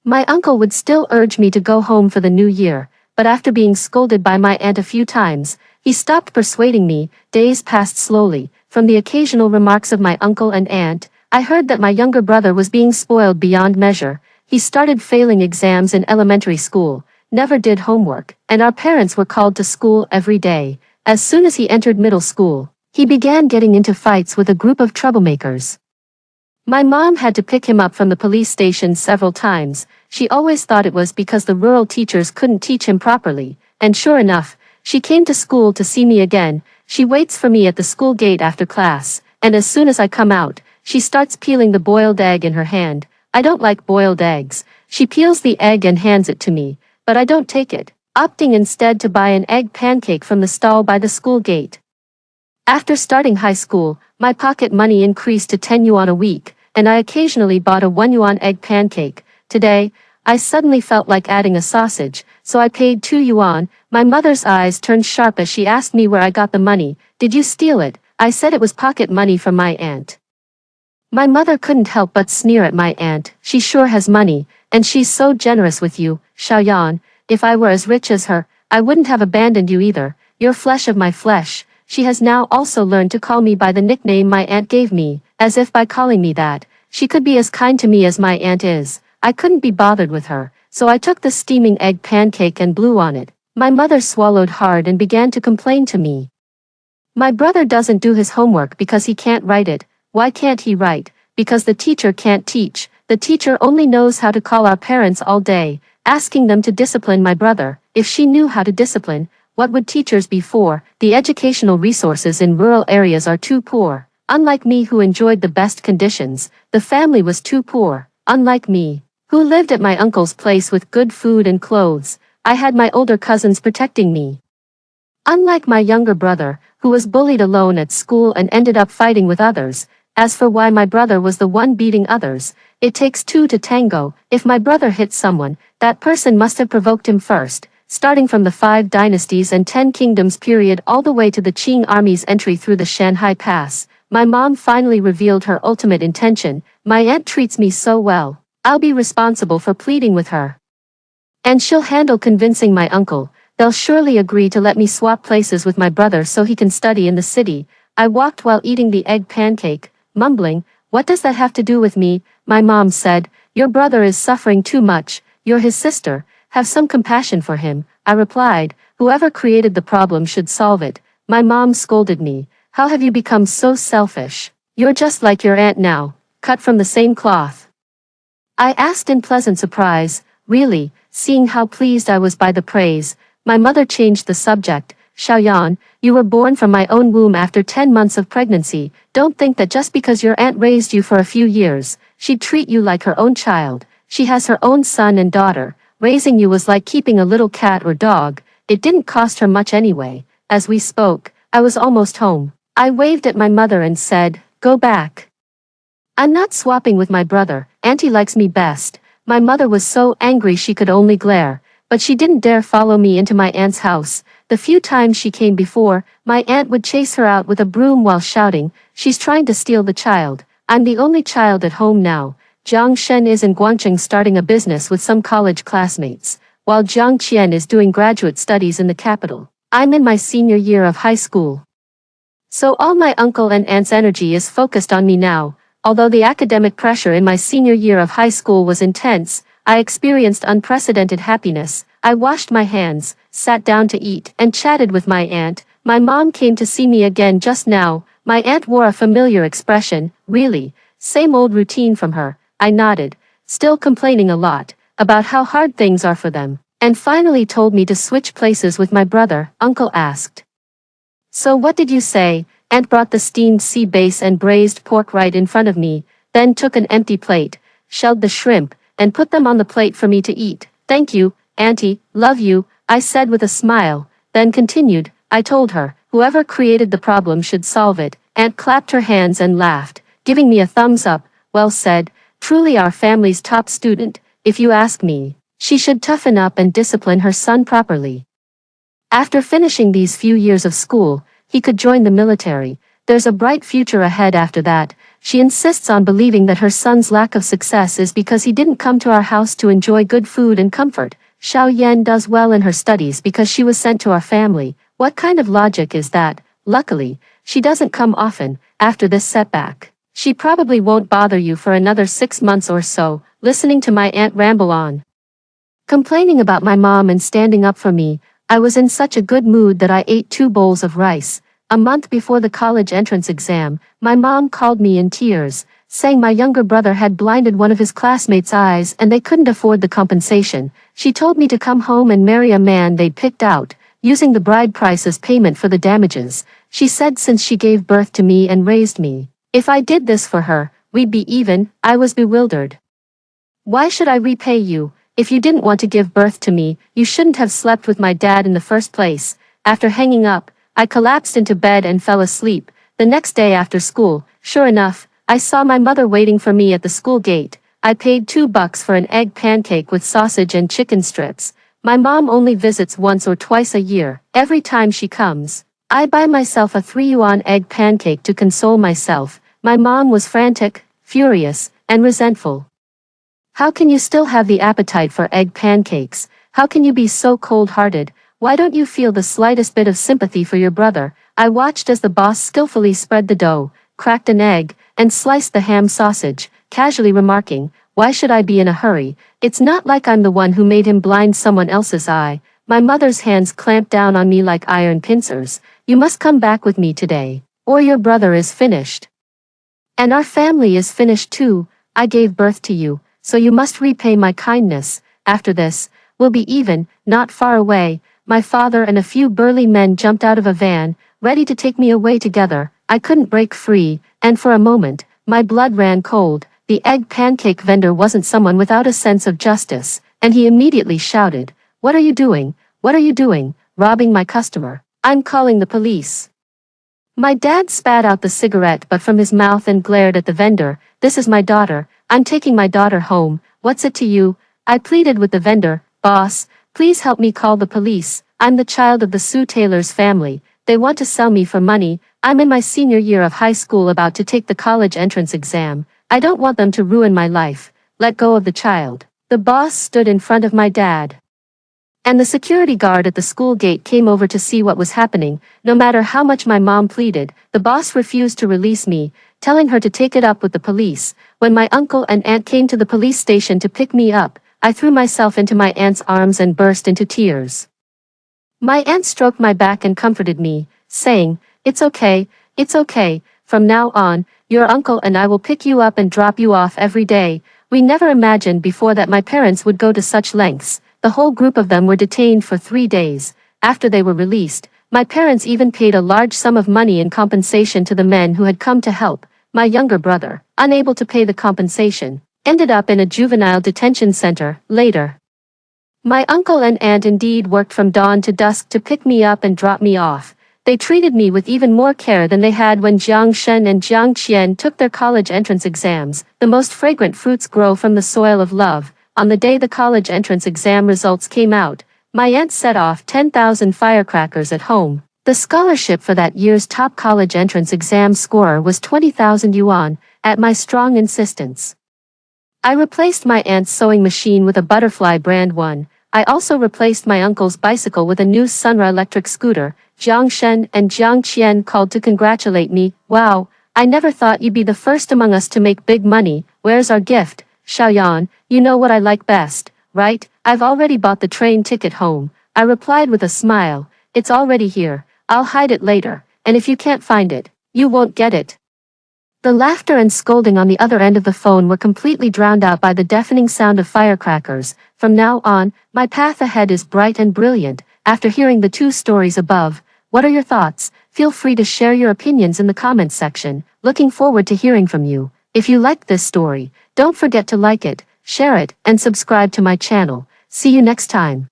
my uncle would still urge me to go home for the new year, but after being scolded by my aunt a few times, he stopped persuading me. Days passed slowly. From the occasional remarks of my uncle and aunt, I heard that my younger brother was being spoiled beyond measure. He started failing exams in elementary school, never did homework, and our parents were called to school every day. As soon as he entered middle school, he began getting into fights with a group of troublemakers. My mom had to pick him up from the police station several times. She always thought it was because the rural teachers couldn't teach him properly, and sure enough, she came to school to see me again. She waits for me at the school gate after class, and as soon as I come out, she starts peeling the boiled egg in her hand. I don't like boiled eggs. She peels the egg and hands it to me, but I don't take it, opting instead to buy an egg pancake from the stall by the school gate. After starting high school, my pocket money increased to 10 yuan a week, and I occasionally bought a 1 yuan egg pancake. Today, I suddenly felt like adding a sausage, so I paid 2 yuan. My mother's eyes turned sharp as she asked me where I got the money. "Did you steal it?" I said it was pocket money from my aunt. My mother couldn't help but sneer at my aunt. "She sure has money, and she's so generous with you, Xiaoyan. If I were as rich as her, I wouldn't have abandoned you either. You're flesh of my flesh." She has now also learned to call me by the nickname my aunt gave me, as if by calling me that, she could be as kind to me as my aunt is. I couldn't be bothered with her, so I took the steaming egg pancake and blew on it. My mother swallowed hard and began to complain to me. "My brother doesn't do his homework because he can't write it." "Why can't he write?" "Because the teacher can't teach. The teacher only knows how to call our parents all day, asking them to discipline my brother. If she knew how to discipline, what would teachers be for?" The educational resources in rural areas are too poor. Unlike me who enjoyed the best conditions, the family was too poor. Unlike me, who lived at my uncle's place with good food and clothes, I had my older cousins protecting me. Unlike my younger brother, who was bullied alone at school and ended up fighting with others, As for why my brother was the one beating others, it takes two to tango. If my brother hits someone, that person must have provoked him first, starting from the 5 dynasties and 10 kingdoms period all the way to the Qing army's entry through the Shanhai Pass. My mom finally revealed her ultimate intention. My aunt treats me so well. I'll be responsible for pleading with her. And she'll handle convincing my uncle. They'll surely agree to let me swap places with my brother so he can study in the city. I walked while eating the egg pancake, mumbling, "What does that have to do with me?" My mom said, "Your brother is suffering too much. You're his sister. Have some compassion for him." I replied, "Whoever created the problem should solve it." My mom scolded me. "How have you become so selfish? You're just like your aunt now, cut from the same cloth." I asked in pleasant surprise, "Really?" Seeing how pleased I was by the praise, my mother changed the subject. "Xiaoyan, you were born from my own womb after 10 months of pregnancy. Don't think that just because your aunt raised you for a few years, she'd treat you like her own child. She has her own son and daughter. Raising you was like keeping a little cat or dog. It didn't cost her much anyway." As we spoke, I was almost home. I waved at my mother and said, "Go back. I'm not swapping with my brother. Auntie likes me best." My mother was so angry she could only glare, but she didn't dare follow me into my aunt's house. The few times she came before, my aunt would chase her out with a broom while shouting, "She's trying to steal the child." I'm the only child at home now. Jiang Shen is in Guangzhou starting a business with some college classmates, while Jiang Qian is doing graduate studies in the capital. I'm in my senior year of high school. So all my uncle and aunt's energy is focused on me now. Although the academic pressure in my senior year of high school was intense, I experienced unprecedented happiness. I washed my hands, sat down to eat, and chatted with my aunt. My mom came to see me again just now. My aunt wore a familiar expression. "Really? Same old routine from her." I nodded, still complaining a lot about how hard things are for them, and finally told me to switch places with my brother. Uncle asked, "So what did you say?" Aunt brought the steamed sea bass and braised pork right in front of me, then took an empty plate, shelled the shrimp, and put them on the plate for me to eat. "Thank you, Auntie, love you," I said with a smile, then continued. I told her, whoever created the problem should solve it. Aunt clapped her hands and laughed, giving me a thumbs up. "Well said, truly our family's top student, if you ask me. She should toughen up and discipline her son properly. After finishing these few years of school, he could join the military. There's a bright future ahead after that." She insists on believing that her son's lack of success is because he didn't come to our house to enjoy good food and comfort. Xiao Yan does well in her studies because she was sent to our family. What kind of logic is that? Luckily, she doesn't come often. After this setback, she probably won't bother you for another 6 months or so. Listening to my aunt ramble on, complaining about my mom and standing up for me, I was in such a good mood that I ate 2 bowls of rice. A month before the college entrance exam, my mom called me in tears, saying my younger brother had blinded one of his classmates' eyes and they couldn't afford the compensation. She told me to come home and marry a man they'd picked out, using the bride price as payment for the damages. She said since she gave birth to me and raised me, if I did this for her, we'd be even. I was bewildered. "Why should I repay you? If you didn't want to give birth to me, you shouldn't have slept with my dad in the first place." After hanging up, I collapsed into bed and fell asleep. The next day after school, sure enough, I saw my mother waiting for me at the school gate. I paid $2 for an egg pancake with sausage and chicken strips. My mom only visits once or twice a year. Every time she comes, I buy myself a 3 yuan egg pancake to console myself. My mom was frantic, furious, and resentful. "How can you still have the appetite for egg pancakes? How can you be so cold-hearted? Why don't you feel the slightest bit of sympathy for your brother?" I watched as the boss skillfully spread the dough, cracked an egg, and sliced the ham sausage, casually remarking, "Why should I be in a hurry? It's not like I'm the one who made him blind someone else's eye." My mother's hands clamped down on me like iron pincers. "You must come back with me today, or your brother is finished. And our family is finished too. I gave birth to you, so you must repay my kindness. After this, we'll be even." Not far away, my father and a few burly men jumped out of a van, ready to take me away together. I couldn't break free, and for a moment, my blood ran cold. The egg pancake vendor wasn't someone without a sense of justice, and he immediately shouted, "What are you doing? What are you doing? Robbing my customer. I'm calling the police." My dad spat out the cigarette but from his mouth and glared at the vendor. This is my daughter. I'm taking my daughter home. What's it to you? I pleaded with the vendor. Boss, please help me call the police. I'm the child of the Sue Taylor's family. They want to sell me for money. I'm in my senior year of high school about to take the college entrance exam. I don't want them to ruin my life. Let go of the child. The boss stood in front of my dad. And the security guard at the school gate came over to see what was happening. No matter how much my mom pleaded, the boss refused to release me, telling her to take it up with the police. When my uncle and aunt came to the police station to pick me up, I threw myself into my aunt's arms and burst into tears. My aunt stroked my back and comforted me, saying, it's okay, from now on, your uncle and I will pick you up and drop you off every day. We never imagined before that my parents would go to such lengths. The whole group of them were detained for 3 days. After they were released, my parents even paid a large sum of money in compensation to the men who had come to help. My younger brother, unable to pay the compensation, ended up in a juvenile detention center later. My uncle and aunt indeed worked from dawn to dusk to pick me up and drop me off. They treated me with even more care than they had when Jiang Shen and Jiang Qian took their college entrance exams. The most fragrant fruits grow from the soil of love. On the day the college entrance exam results came out, my aunt set off 10,000 firecrackers at home. The scholarship for that year's top college entrance exam scorer was 20,000 yuan, at my strong insistence. I replaced my aunt's sewing machine with a Butterfly brand one. I also replaced my uncle's bicycle with a new Sunra electric scooter. Jiang Shen and Jiang Qian called to congratulate me. Wow, I never thought you'd be the first among us to make big money. Where's our gift? Xiaoyan, you know what I like best, right? I've already bought the train ticket home. I replied with a smile. It's already here. I'll hide it later, and if you can't find it, you won't get it. The laughter and scolding on the other end of the phone were completely drowned out by the deafening sound of firecrackers. From now on, my path ahead is bright and brilliant. After hearing the 2 stories above, what are your thoughts? Feel free to share your opinions in the comments section. Looking forward to hearing from you. If you liked this story, don't forget to like it, share it, and subscribe to my channel. See you next time.